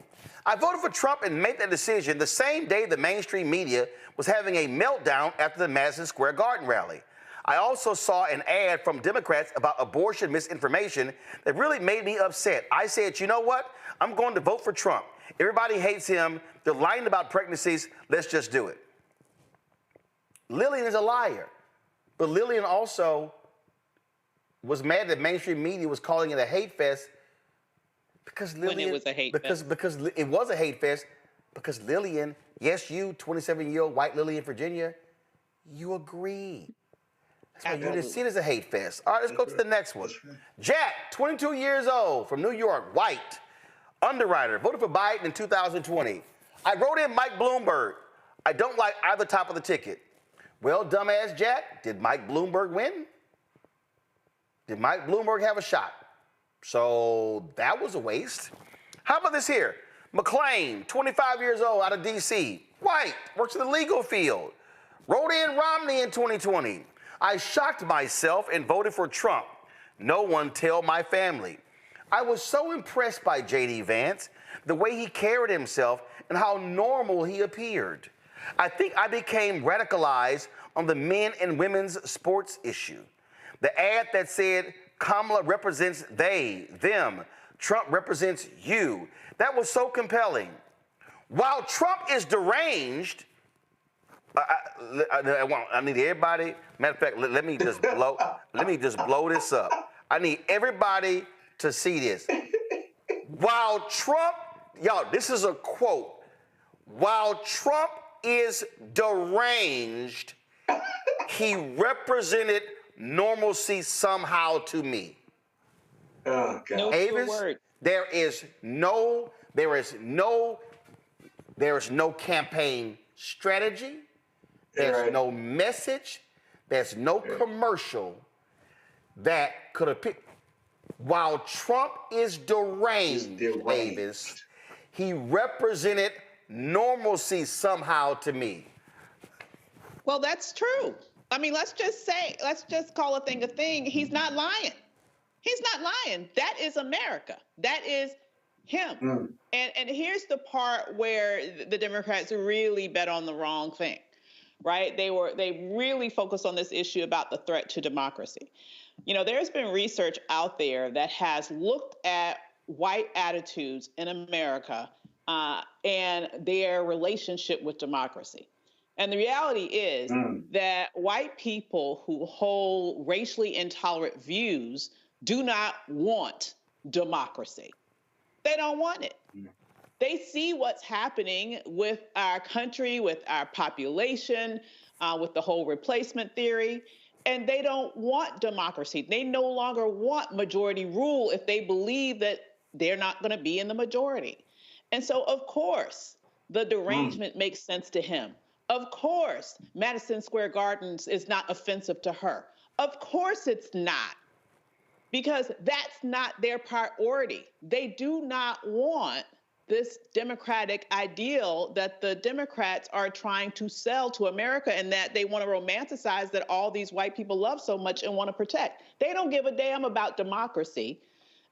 I voted for Trump and made that decision the same day the mainstream media was having a meltdown after the Madison Square Garden rally. I also saw an ad from Democrats about abortion misinformation that really made me upset. I said, you know what? I'm going to vote for Trump. Everybody hates him. They're lying about pregnancies. Let's just do it. Lillian is a liar. But Lillian also was mad that mainstream media was calling it a hate fest because Lillian, when it was a hate fest. Because it was a hate fest because Lillian, yes, you, 27-year-old white Lillian, Virginia, you agreed. That's why you didn't see it as a hate fest. All right, let's go to the next one. Jack, 22 years old, from New York, white, underwriter, voted for Biden in 2020. I wrote in Mike Bloomberg. I don't like either top of the ticket. Well, dumbass Jack, did Mike Bloomberg win? Did Mike Bloomberg have a shot? So that was a waste. How about this here? McClain, 25 years old, out of D.C., white, works in the legal field, wrote in Romney in 2020. I shocked myself and voted for Trump. No one tell my family. I was so impressed by J.D. Vance, the way he carried himself and how normal he appeared. I think I became radicalized on the men and women's sports issue. The ad that said Kamala represents they, them, Trump represents you. That was so compelling. While Trump is deranged, I need everybody. Matter of fact, let me just blow this up. I need everybody to see this. While Trump, y'all, this is a quote. While Trump is deranged, He represented normalcy somehow to me. Oh, God. No Avis, word. there is no campaign strategy. There's no message. There's no commercial that could have picked. While Trump is deranged, Avis, he represented normalcy somehow to me. Well, that's true. I mean, let's just call a thing a thing. He's not lying. He's not lying. That is America. That is him. And here's the part where the Democrats really bet on the wrong thing, right? They really focused on this issue about the threat to democracy. You know, there's been research out there that has looked at white attitudes in America and their relationship with democracy. And the reality is that white people who hold racially intolerant views do not want democracy. They don't want it. They see what's happening with our country, with our population, with the whole replacement theory, and they don't want democracy. They no longer want majority rule if they believe that they're not going to be in the majority. And so, of course, the derangement makes sense to him. Of course, Madison Square Gardens is not offensive to her. Of course it's not, because that's not their priority. They do not want this democratic ideal that the Democrats are trying to sell to America and that they want to romanticize that all these white people love so much and want to protect. They don't give a damn about democracy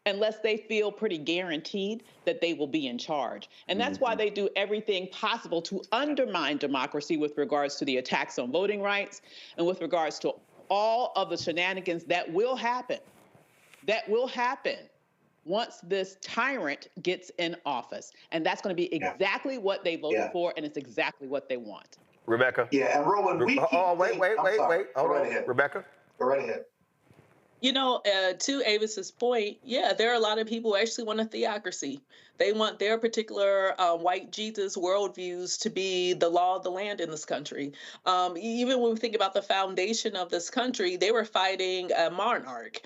unless they feel pretty guaranteed that they will be in charge. And that's why they do everything possible to undermine democracy with regards to the attacks on voting rights and with regards to all of the shenanigans that will happen once this tyrant gets in office. And that's going to be exactly what they voted for, and it's exactly what they want. Rebecca? Yeah, and Roland, wait. Hold on. Rebecca? Go right ahead. You know, to Avis's point, yeah, there are a lot of people who actually want a theocracy. They want their particular white Jesus worldviews to be the law of the land in this country. Even when we think about the foundation of this country, they were fighting a monarch.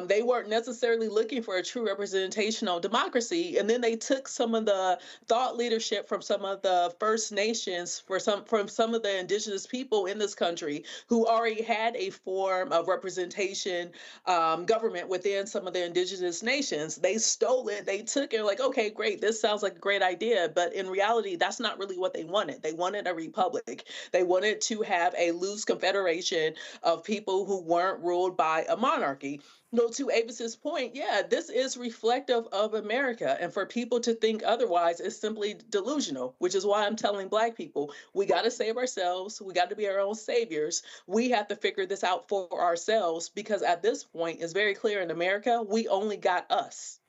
They weren't necessarily looking for a true representation of democracy. And then they took some of the thought leadership from some of the First Nations, from some of the indigenous people in this country who already had a form of representation government within some of the indigenous nations. They stole it. They took it like, okay, great. This sounds like a great idea. But in reality, that's not really what they wanted. They wanted a republic. They wanted to have a loose confederation of people who weren't ruled by a monarchy. No, to Avis's point, yeah, this is reflective of America. And for people to think otherwise is simply delusional, which is why I'm telling Black people, we got to save ourselves. We got to be our own saviors. We have to figure this out for ourselves, because at this point, it's very clear in America, we only got us.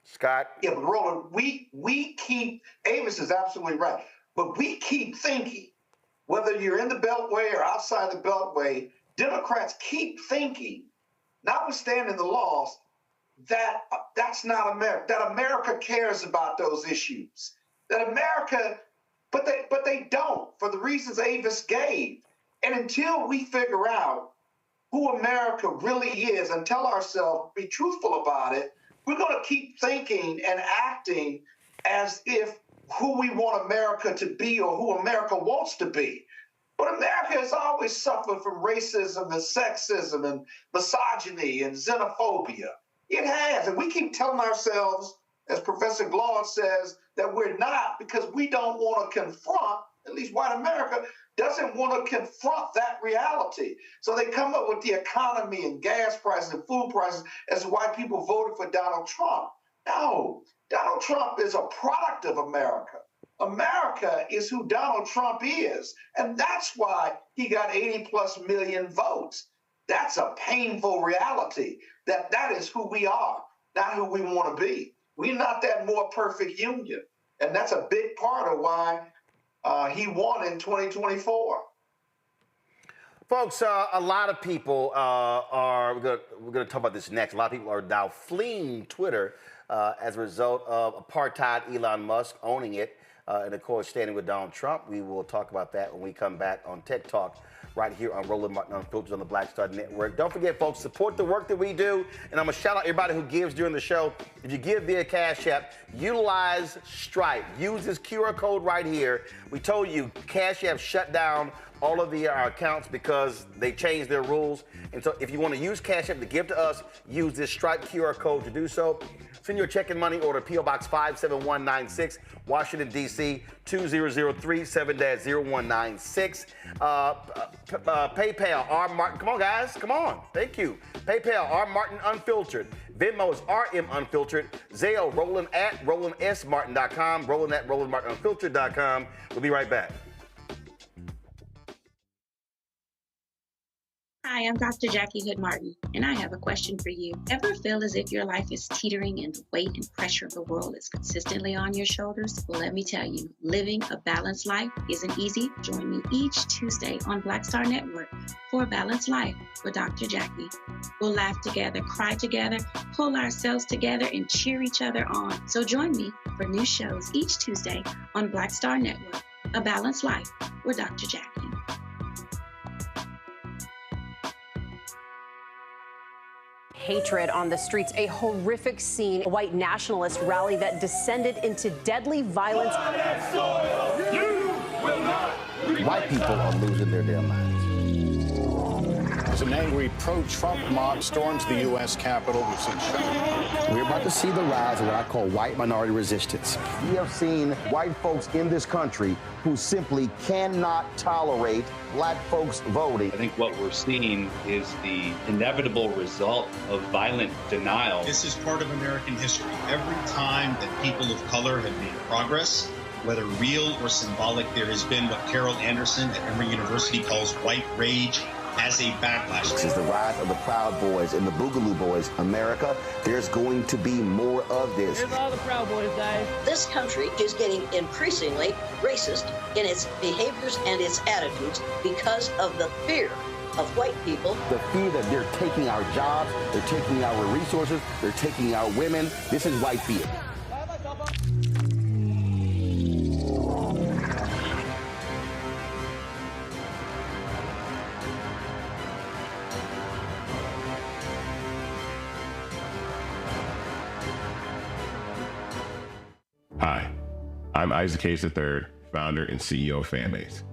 Scott? Yeah, but Roland, we keep, Avis is absolutely right, but we keep thinking, whether you're in the Beltway or outside the Beltway, Democrats keep thinking, notwithstanding the laws, that that's not America, that America cares about those issues, that America, but they don't, for the reasons Avis gave. And until we figure out who America really is and tell ourselves, be truthful about it, we're going to keep thinking and acting as if who we want America to be or who America wants to be. But America has always suffered from racism and sexism and misogyny and xenophobia. It has. And we keep telling ourselves, as Professor Glaude says, that we're not, because we don't want to confront, at least white America doesn't want to confront that reality. So they come up with the economy and gas prices and food prices as why people voted for Donald Trump. No, Donald Trump is a product of America. America is who Donald Trump is. And that's why he got 80+ million votes. That's a painful reality, that is who we are, not who we want to be. We're not that more perfect union. And that's a big part of why he won in 2024. Folks, a lot of people we're going to talk about this next. A lot of people are now fleeing Twitter as a result of apartheid Elon Musk owning it. And of course, standing with Donald Trump. We will talk about that when we come back on Tech Talk right here on Roland Martin Unfiltered on the Black Star Network. Don't forget, folks, support the work that we do. And I'm going to shout out everybody who gives during the show. If you give via Cash App, utilize Stripe. Use this QR code right here. We told you Cash App shut down all of the accounts because they changed their rules. And so if you want to use Cash App to give to us, use this Stripe QR code to do so. Send your check and money order, P.O. Box 57196, Washington, D.C., 20037-0196. PayPal, R. Martin. Come on, guys. Come on. Thank you. PayPal, R. Martin Unfiltered. Venmo is RM Unfiltered. Zelle, Roland at RolandSMartin.com. Roland at RolandMartinUnfiltered.com. We'll be right back. Hi, I'm Dr. Jackie Hood Martin, and I have a question for you. Ever feel as if your life is teetering and the weight and pressure of the world is consistently on your shoulders? Well, let me tell you, living a balanced life isn't easy. Join me each Tuesday on Black Star Network for A Balanced Life with Dr. Jackie. We'll laugh together, cry together, pull ourselves together, and cheer each other on. So join me for new shows each Tuesday on Black Star Network, A Balanced Life with Dr. Jackie. Hatred on the streets, a horrific scene, a white nationalist rally that descended into deadly violence. White people are losing their damn minds. As an angry pro-Trump mob storms the U.S. Capitol, we've seen shooting. We're about to see the rise of what I call white minority resistance. We have seen white folks in this country who simply cannot tolerate black folks voting. I think what we're seeing is the inevitable result of violent denial. This is part of American history. Every time that people of color have made progress, whether real or symbolic, there has been what Carol Anderson at Emory University calls white rage as a backlash. This is the rise of the Proud Boys and the Boogaloo Boys. America, there's going to be more of this. Here's all the Proud Boys, guys. This country is getting increasingly racist in its behaviors and its attitudes because of the fear of white people. The fear that they're taking our jobs, they're taking our resources, they're taking our women. This is white fear. Hi, I'm Isaac Hayes III, founder and CEO of Fanbase.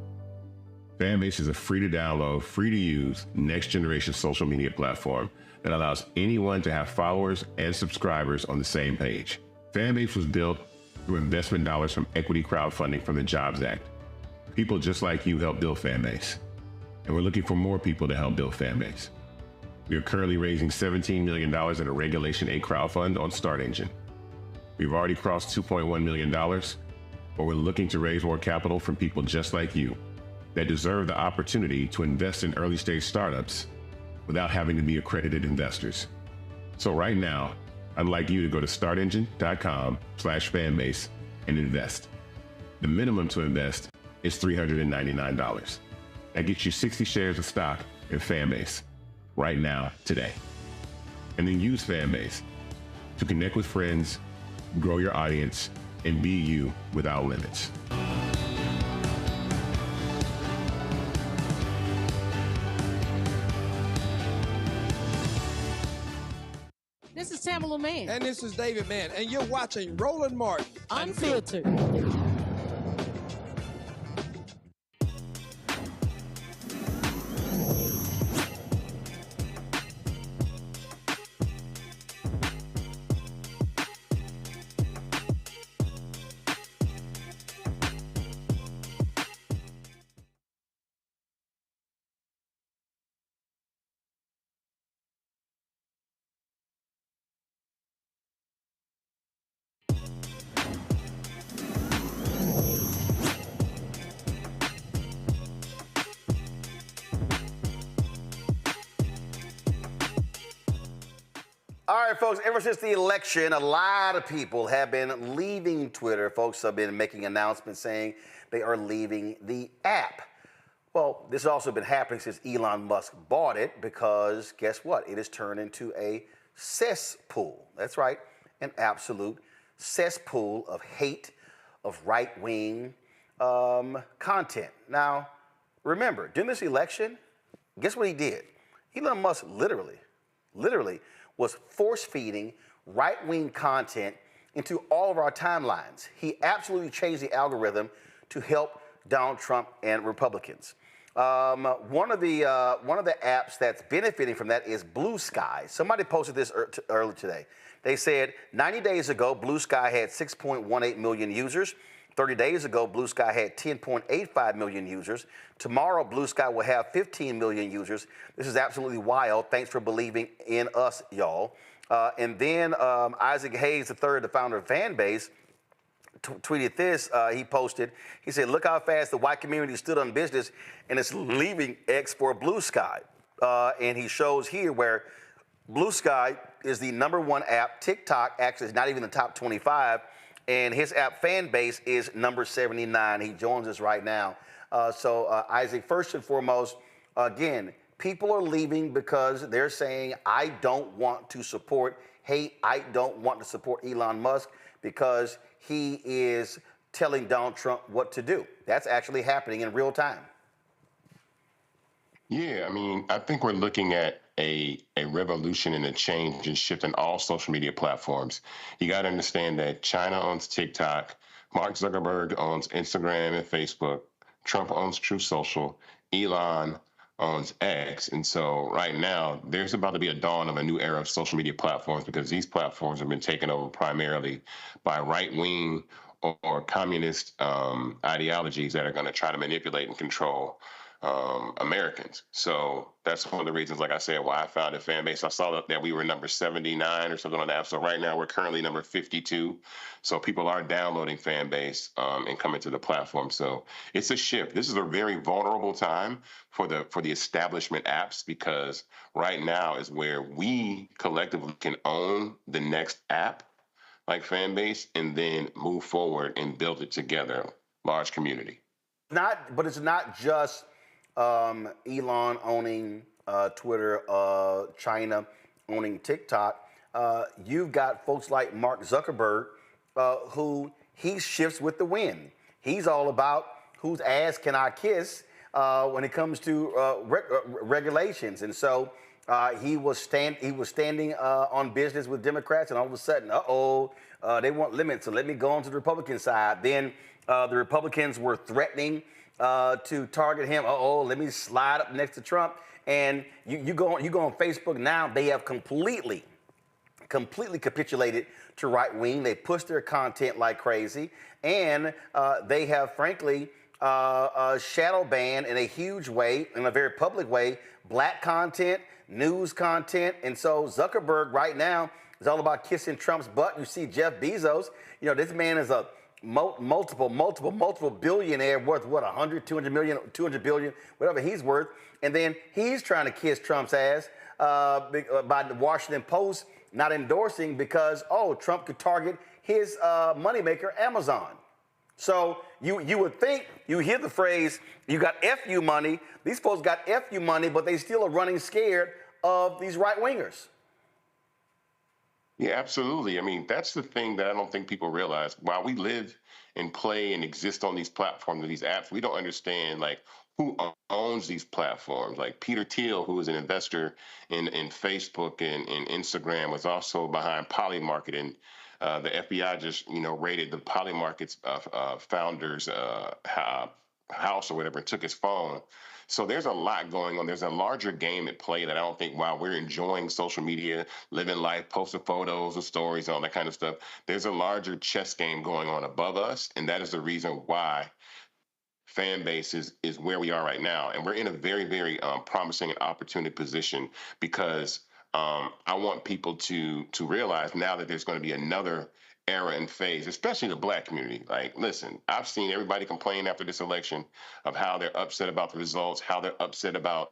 Fanbase is a free-to-download, free-to-use, next-generation social media platform that allows anyone to have followers and subscribers on the same page. Fanbase was built through investment dollars from equity crowdfunding from the Jobs Act. People just like you helped build Fanbase, and we're looking for more people to help build Fanbase. We are currently raising $17 million in a Regulation A crowdfund on StartEngine. We've already crossed $2.1 million, but we're looking to raise more capital from people just like you that deserve the opportunity to invest in early-stage startups without having to be accredited investors. So right now, I'd like you to go to startengine.com/fanbase and invest. The minimum to invest is $399. That gets you 60 shares of stock in Fanbase right now, today. And then use Fanbase to connect with friends, grow your audience, and be you without limits. This is Tamala Mann. And this is David Mann, and you're watching Roland Martin Unfiltered. All right, folks, ever since the election, a lot of people have been leaving Twitter. Folks have been making announcements saying they are leaving the app. Well, this has also been happening since Elon Musk bought it because guess what? It has turned into a cesspool. That's right, an absolute cesspool of hate, of right-wing content. Now, Remember, during this election, guess what he did? Elon Musk literally was force-feeding right-wing content into all of our timelines. He absolutely changed the algorithm to help Donald Trump and Republicans. One of the apps that's benefiting from that is Blue Sky. Somebody posted this earlier today. They said 90 days ago, Blue Sky had 6.18 million users. 30 days ago, Blue Sky had 10.85 million users. Tomorrow, Blue Sky will have 15 million users. This is absolutely wild. Thanks for believing in us, y'all. And then Isaac Hayes III, the founder of Fanbase, tweeted this. He posted, he said, look how fast the white community stood on business and it's leaving X for Blue Sky. And he shows here where Blue Sky is the #1 app. TikTok actually is not even the top 25. And his app Fanbase is number 79. He joins us right now. So Isaac, first and foremost, again, people are leaving because they're saying, I don't want to support Elon Musk because he is telling Donald Trump what to do. That's actually happening in real time. Yeah, I mean, I think we're looking at a revolution and a change and shift in all social media platforms. You got to understand that China owns TikTok, Mark Zuckerberg owns Instagram and Facebook, Trump owns Truth Social, Elon owns X. And so right now, there's about to be a dawn of a new era of social media platforms because these platforms have been taken over primarily by right-wing or communist ideologies that are going to try to manipulate and control Americans. So that's one of the reasons, like I said, why I founded Fanbase. I saw that we were number 79 or something on the app. So right now we're currently number 52. So people are downloading Fanbase and coming to the platform. So it's a shift. This is a very vulnerable time for the establishment apps because right now is where we collectively can own the next app like Fanbase and then move forward and build it together, large community. But it's not just Elon owning Twitter, China owning TikTok. You've got folks like Mark Zuckerberg, who he shifts with the wind. He's all about whose ass can I kiss when it comes to regulations. And so he was standing on business with Democrats, and all of a sudden, they want limits. So let me go on to the Republican side. Then the Republicans were threatening to target him. Let me slide up next to Trump. And you go on Facebook now, they have completely capitulated to right wing. They push their content like crazy. And they have, frankly, shadow banned in a huge way, in a very public way, black content, news content. And so Zuckerberg right now is all about kissing Trump's butt. You see Jeff Bezos, this man is a multiple billionaire worth what, 100, 200 million, 200 billion, whatever he's worth. And then he's trying to kiss Trump's ass by the Washington Post not endorsing because, Trump could target his moneymaker, Amazon. So you would think, you hear the phrase, you got FU money. These folks got FU money, but they still are running scared of these right-wingers. Yeah, absolutely. I mean, that's the thing that I don't think people realize. While we live and play and exist on these platforms and these apps, we don't understand who owns these platforms. Like Peter Thiel, who is an investor in Facebook and Instagram, was also behind Polymarket, and the FBI just raided the Polymarket's founder's house or whatever and took his phone. So there's a lot going on. There's a larger game at play that I don't think while we're enjoying social media, living life, posting photos and stories and all that kind of stuff, there's a larger chess game going on above us. And that is the reason why Fanbase is where we are right now. And we're in a very, very promising and opportunity position because I want people to realize now that there's going to be another era and phase, especially the black community. Like, listen, I've seen everybody complain after this election of how they're upset about the results, how they're upset about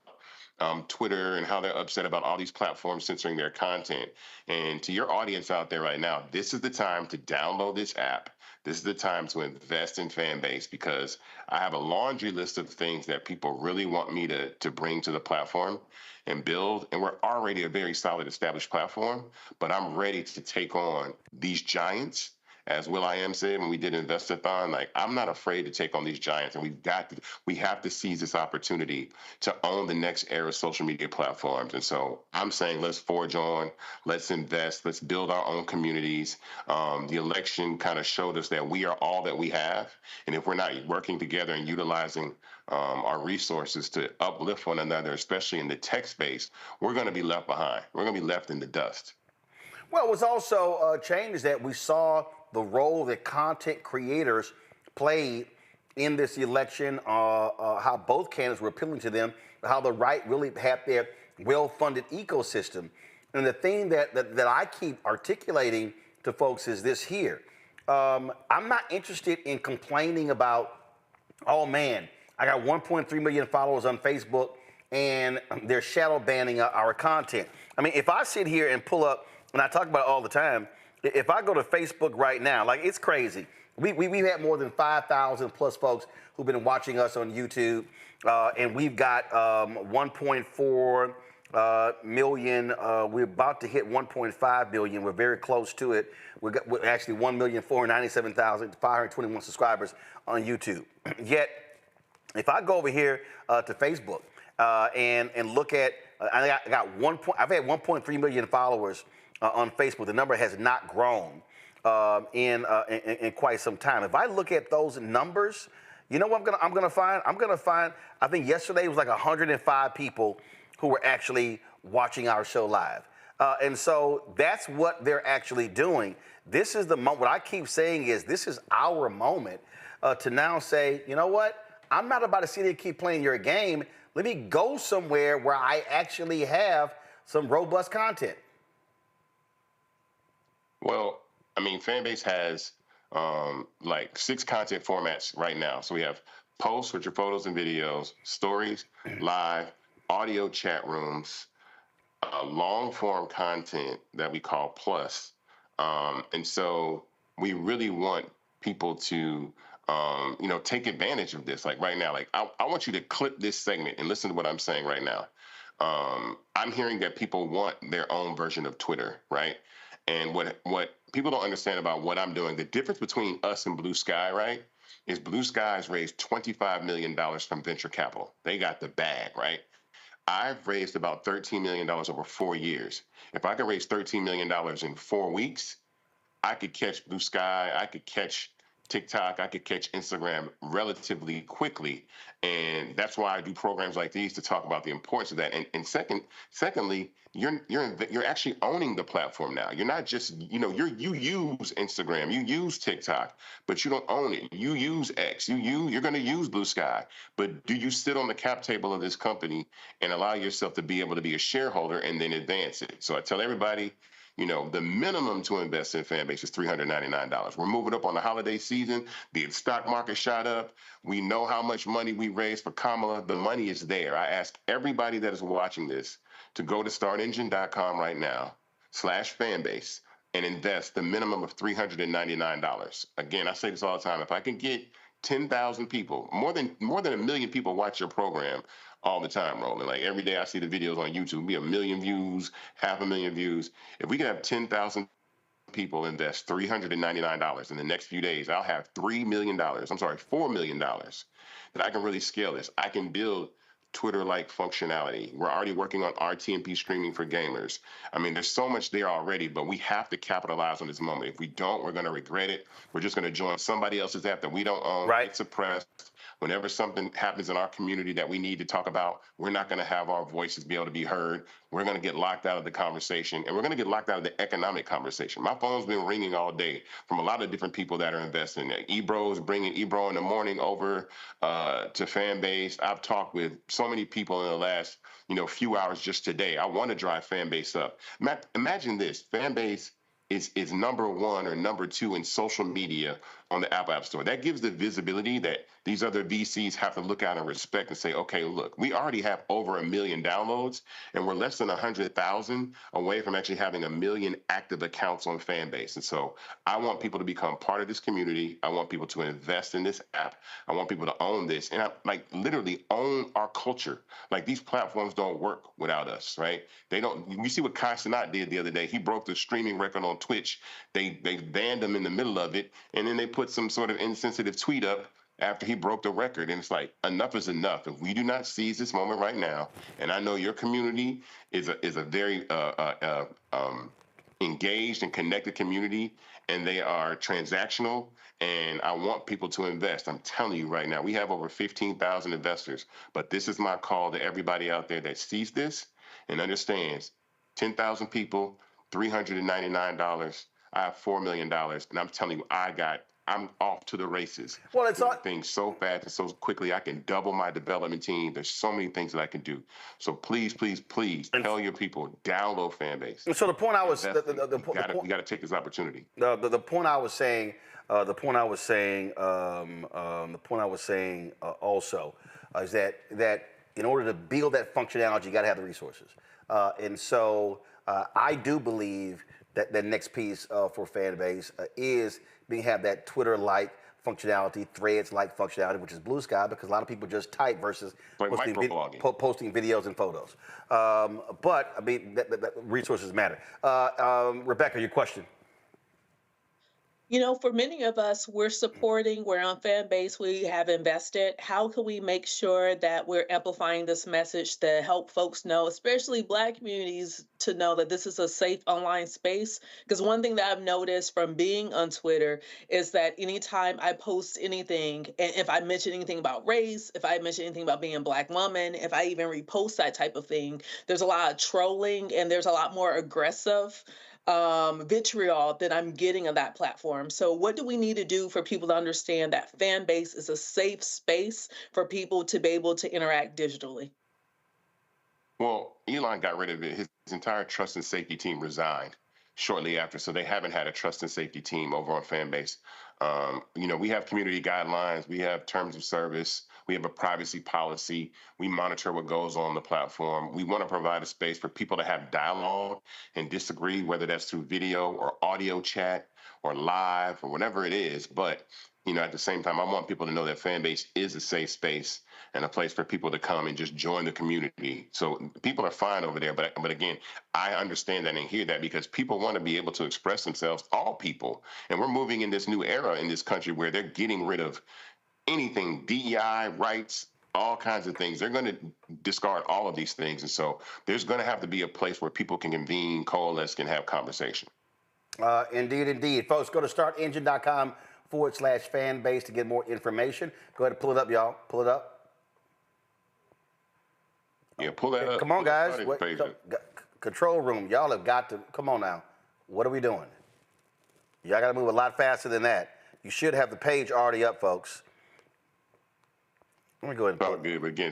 Twitter, and how they're upset about all these platforms censoring their content. And to your audience out there right now, this is the time to download this app. This is the time to invest in Fanbase because I have a laundry list of things that people really want me to bring to the platform and build. And we're already a very solid established platform, but I'm ready to take on these giants as Will.i.am said when we did Investathon, like, I'm not afraid to take on these giants, and we have to seize this opportunity to own the next era of social media platforms. And so I'm saying, let's forge on, let's invest, let's build our own communities. The election kind of showed us that we are all that we have, and if we're not working together and utilizing our resources to uplift one another, especially in the tech space, we're going to be left behind. We're going to be left in the dust. Well, what's also a change is that we saw the role that content creators played in this election, how both candidates were appealing to them, how the right really had their well-funded ecosystem. And the thing that I keep articulating to folks is this here. I'm not interested in complaining about, oh man, I got 1.3 million followers on Facebook and they're shadow banning our content. I mean, if I sit here and pull up, and I talk about it all the time, if I go to Facebook right now, like, it's crazy. We've had more than 5,000 plus folks who've been watching us on YouTube, and we've got 1.4 million. We're about to hit 1.5 billion. We're very close to it. We're actually 1,497,521 subscribers on YouTube. Yet, if I go over here to Facebook and look at, I've had 1.3 million followers on Facebook. The number has not grown in quite some time. If I look at those numbers, you know what I'm gonna find? I'm gonna find, I think yesterday it was like 105 people who were actually watching our show live. And so that's what they're actually doing. This is the moment. What I keep saying is this is our moment to now say, you know what? I'm not about to sit here and keep playing your game. Let me go somewhere where I actually have some robust content. Well, I mean, Fanbase has like 6 content formats right now. So we have posts, which are photos and videos, stories, live, audio chat rooms, long form content that we call plus. And so we really want people to take advantage of this. Like right now, like I want you to clip this segment and listen to what I'm saying right now. I'm hearing that people want their own version of Twitter, right? And what people don't understand about what I'm doing, the difference between us and Blue Sky, right, is Blue Sky's raised $25 million from venture capital. They got the bag, right? I've raised about $13 million over 4 years. If I could raise $13 million in 4 weeks, I could catch Blue Sky, I could catch TikTok, I could catch Instagram relatively quickly. And that's why I do programs like these to talk about the importance of that. And secondly, you're actually owning the platform now. You're not just, you use Instagram, you use TikTok, but you don't own it. You use X, you're going to use Blue Sky, but do you sit on the cap table of this company and allow yourself to be able to be a shareholder and then advance it? So I tell everybody, the minimum to invest in Fanbase is $399. We're moving up on the holiday season. The stock market shot up. We know how much money we raised for Kamala. The money is there. I ask everybody that is watching this to go to StartEngine.com right now, /Fanbase, and invest the minimum of $399. Again, I say this all the time. If I can get 10,000 people, more than 1 million people watch your program all the time, Roland. Like every day I see the videos on YouTube, be 1 million views, 500,000 views. If we could have 10,000 people invest $399 in the next few days, I'll have $4 million that I can really scale this. I can build Twitter-like functionality. We're already working on RTMP streaming for gamers. I mean, there's so much there already, but we have to capitalize on this moment. If we don't, we're going to regret it. We're just going to join somebody else's app that we don't own, get suppressed. Whenever something happens in our community that we need to talk about, we're not going to have our voices be able to be heard. We're going to get locked out of the conversation, and we're going to get locked out of the economic conversation. My phone's been ringing all day from a lot of different people that are investing. Ebro is bringing Ebro in the morning over to Fanbase. I've talked with so many people in the last few hours just today. I want to drive Fanbase up. Imagine this: Fanbase is number 1 or number 2 in social media on the Apple App Store. That gives the visibility that these other VCs have to look at and respect and say, okay, look, we already have over 1 million downloads, and we're less than 100,000 away from actually having 1 million active accounts on Fanbase. And so I want people to become part of this community. I want people to invest in this app. I want people to own this and literally own our culture. Like, these platforms don't work without us, right? They don't. You see what Kai Cenat did the other day. He broke the streaming record on Twitch. They banned him in the middle of it, and then they put some sort of insensitive tweet up after he broke the record. And it's like, enough is enough. If we do not seize this moment right now, and I know your community is a very engaged and connected community, and they are transactional, and I want people to invest. I'm telling you right now, we have over 15,000 investors, but this is my call to everybody out there that sees this and understands 10,000 people, $399. I have $4 million, and I'm telling you, I'm off to the races. Well, it's all things so fast and so quickly. I can double my development team. There's so many things that I can do. So please, please, please tell your people, download Fanbase. So the point I was, we got to take this opportunity. The point I was saying, also is that in order to build that functionality, you got to have the resources. And so I do believe that the next piece for Fanbase is being have that Twitter-like functionality, Threads-like functionality, which is blue sky, because a lot of people just type versus posting videos and photos. But I mean, that resources matter. Rebecca, your question. You know, for many of us, we're on Fanbase, we have invested. How can we make sure that we're amplifying this message to help folks know, especially Black communities, to know that this is a safe online space? Because one thing that I've noticed from being on Twitter is that anytime I post anything, and if I mention anything about race, if I mention anything about being a Black woman, if I even repost that type of thing, there's a lot of trolling and there's a lot more aggressive vitriol that I'm getting on that platform. So what do we need to do for people to understand that Fanbase is a safe space for people to be able to interact digitally? Well, Elon got rid of it. His entire trust and safety team resigned shortly after, so they haven't had a trust and safety team over on Fanbase. We have community guidelines, we have terms of service, we have a privacy policy, we monitor what goes on the platform. We want to provide a space for people to have dialogue and disagree, whether that's through video or audio chat or live or whatever it is. But, at the same time, I want people to know that Fanbase is a safe space and a place for people to come and just join the community. So people are fine over there. But again, I understand that and hear that because people want to be able to express themselves, all people. And we're moving in this new era in this country where they're getting rid of anything, DEI, rights, all kinds of things. They're going to discard all of these things. And so there's going to have to be a place where people can convene, coalesce, can have conversation. Indeed. Folks, go to startengine.com/Fanbase to get more information. Go ahead and pull it up, y'all. Pull it up. Yeah, pull that up. Come on, guys. Control room. Y'all have got to, come on now. What are we doing? Y'all got to move a lot faster than that. You should have the page already up, folks. Let me go ahead and pull it.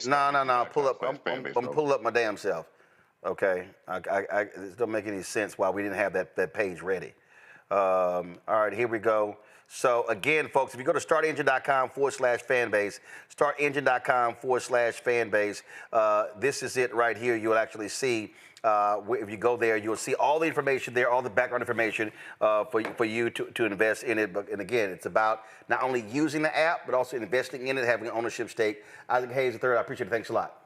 No. Pull up. I'm pull up my damn self. Okay. It don't make any sense why we didn't have that page ready. All right, here we go. So again, folks, if you go to startengine.com/Fanbase, startengine.com/Fanbase, this is it right here. You'll actually see, if you go there, you'll see all the information there, all the background information for you to invest in it. And again, it's about not only using the app, but also investing in it, having an ownership stake. Isaac Hayes III, I appreciate it. Thanks a lot.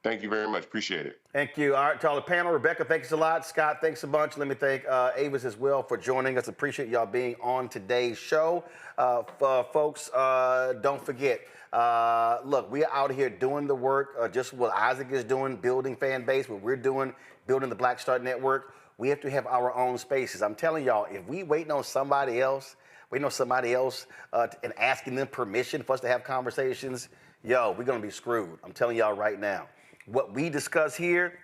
Thank you very much. Appreciate it. Thank you. All right, to all the panel, Rebecca, thanks a lot. Scott, thanks a bunch. Let me thank Avis as well for joining us. Appreciate y'all being on today's show. Folks, don't forget, look, we're out here doing the work, just what Isaac is doing, building Fanbase, what we're doing, building the Black Start Network. We have to have our own spaces. I'm telling y'all, if we waiting on somebody else, and asking them permission for us to have conversations, we're going to be screwed. I'm telling y'all right now. What we discuss here,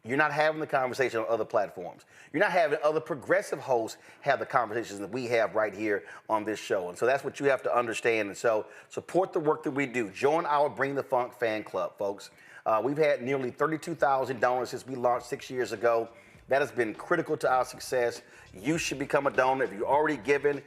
you're not having the conversation on other platforms. You're not having other progressive hosts have the conversations that we have right here on this show. And so that's what you have to understand. And so support the work that we do. Join our Bring the Funk fan club, folks. We've had nearly 32,000 donors since we launched 6 years ago. That has been critical to our success. You should become a donor. If you're already given,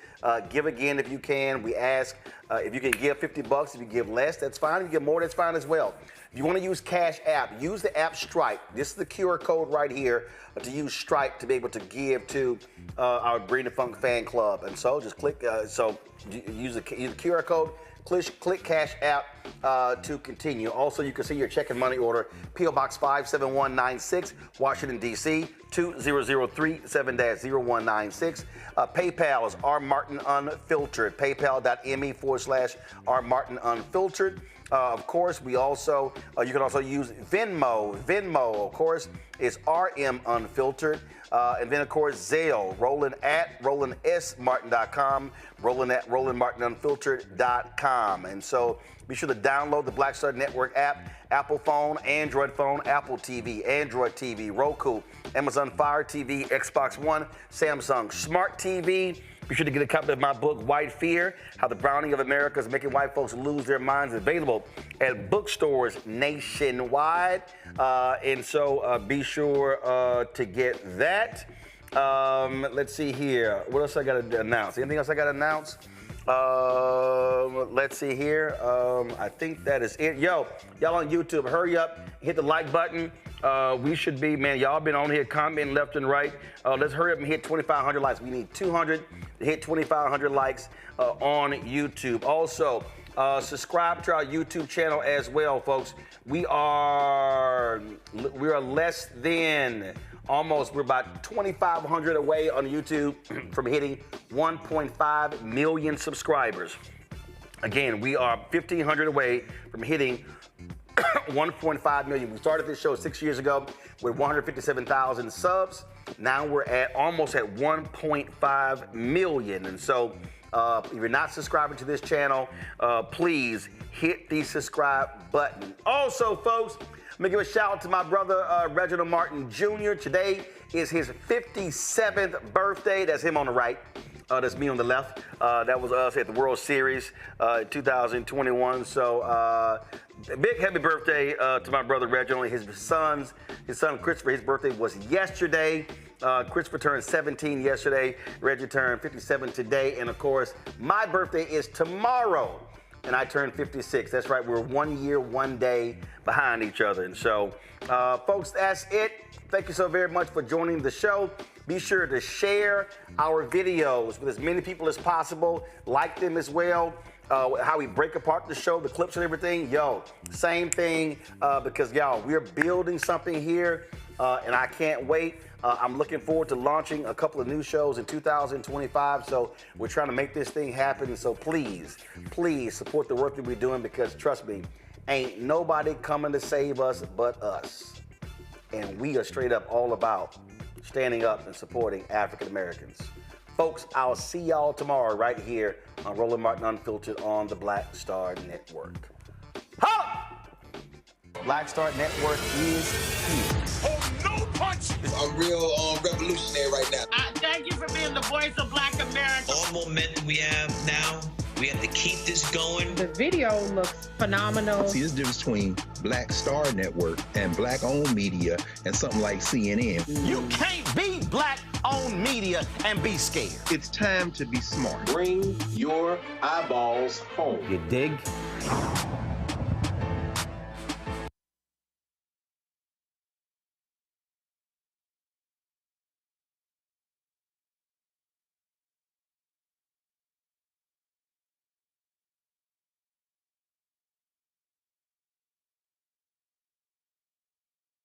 give again if you can. We ask if you can give $50. If you give less, that's fine. If you give more, that's fine as well. If you want to use Cash App, use the app Stripe. This is the QR code right here to use Stripe to be able to give to our Bring the Funk fan club. And so just click, use the QR code. Click Cash App to continue. Also, you can see your check and money order, P.O. Box 57196, Washington, D.C., 20037-0196. PayPal is rmartinunfiltered, paypal.me/rmartinunfiltered. Of course, we also, you can also use Venmo. Venmo, of course, is RM Unfiltered. And then, of course, Zelle, Roland at RolandSMartin.com, Roland at RolandMartinUnfiltered.com. And so be sure to download the Black Star Network app, Apple phone, Android phone, Apple TV, Android TV, Roku, Amazon Fire TV, Xbox One, Samsung Smart TV. Be sure to get a copy of my book, White Fear, How the Browning of America is Making White Folks Lose Their Minds, available at bookstores nationwide. And so be sure to get that. Let's see here. What else I got to announce? Anything else I got to announce? Let's see here. I think that is it. Yo, y'all on YouTube, hurry up, hit the like button. We should be, man, y'all been on here commenting left and right. Let's hurry up and hit 2,500 likes. We need 200 to hit 2,500 likes on YouTube. Also, subscribe to our YouTube channel as well, folks. We are less than we're about 2,500 away on YouTube from hitting 1.5 million subscribers. Again, we are 1,500 away from hitting 1.5 million. We started this show 6 years ago with 157,000 subs. Now we're almost at 1.5 million. And so if you're not subscribing to this channel, please hit the subscribe button. Also, folks, let me give a shout out to my brother, Reginald Martin Jr. Today is his 57th birthday. That's him on the right. That's me on the left. That was us at the World Series 2021. So big happy birthday to my brother Reginald. His son Christopher, his birthday was yesterday. Christopher turned 17 yesterday. Reggie turned 57 today. And of course, my birthday is tomorrow. And I turned 56. That's right. We're 1 year, 1 day behind each other. And so, folks, that's it. Thank you so very much for joining the show. Be sure to share our videos with as many people as possible. Like them as well. How we break apart the show, the clips and everything. Yo, same thing. Because, y'all, we're building something here. And I can't wait. I'm looking forward to launching a couple of new shows in 2025. So we're trying to make this thing happen. So please, please support the work that we're doing, because trust me, ain't nobody coming to save us but us. And we are straight up all about standing up and supporting African Americans. Folks, I'll see y'all tomorrow right here on Roland Martin Unfiltered on the Black Star Network. Holla! Black Star Network is here. Oh, no punches! I'm real revolutionary right now. Thank you for being the voice of Black America. All momentum we have now, we have to keep this going. The video looks phenomenal. See, there's a difference between Black Star Network and Black-owned media and something like CNN. You can't be Black-owned media and be scared. It's time to be smart. Bring your eyeballs home. You dig?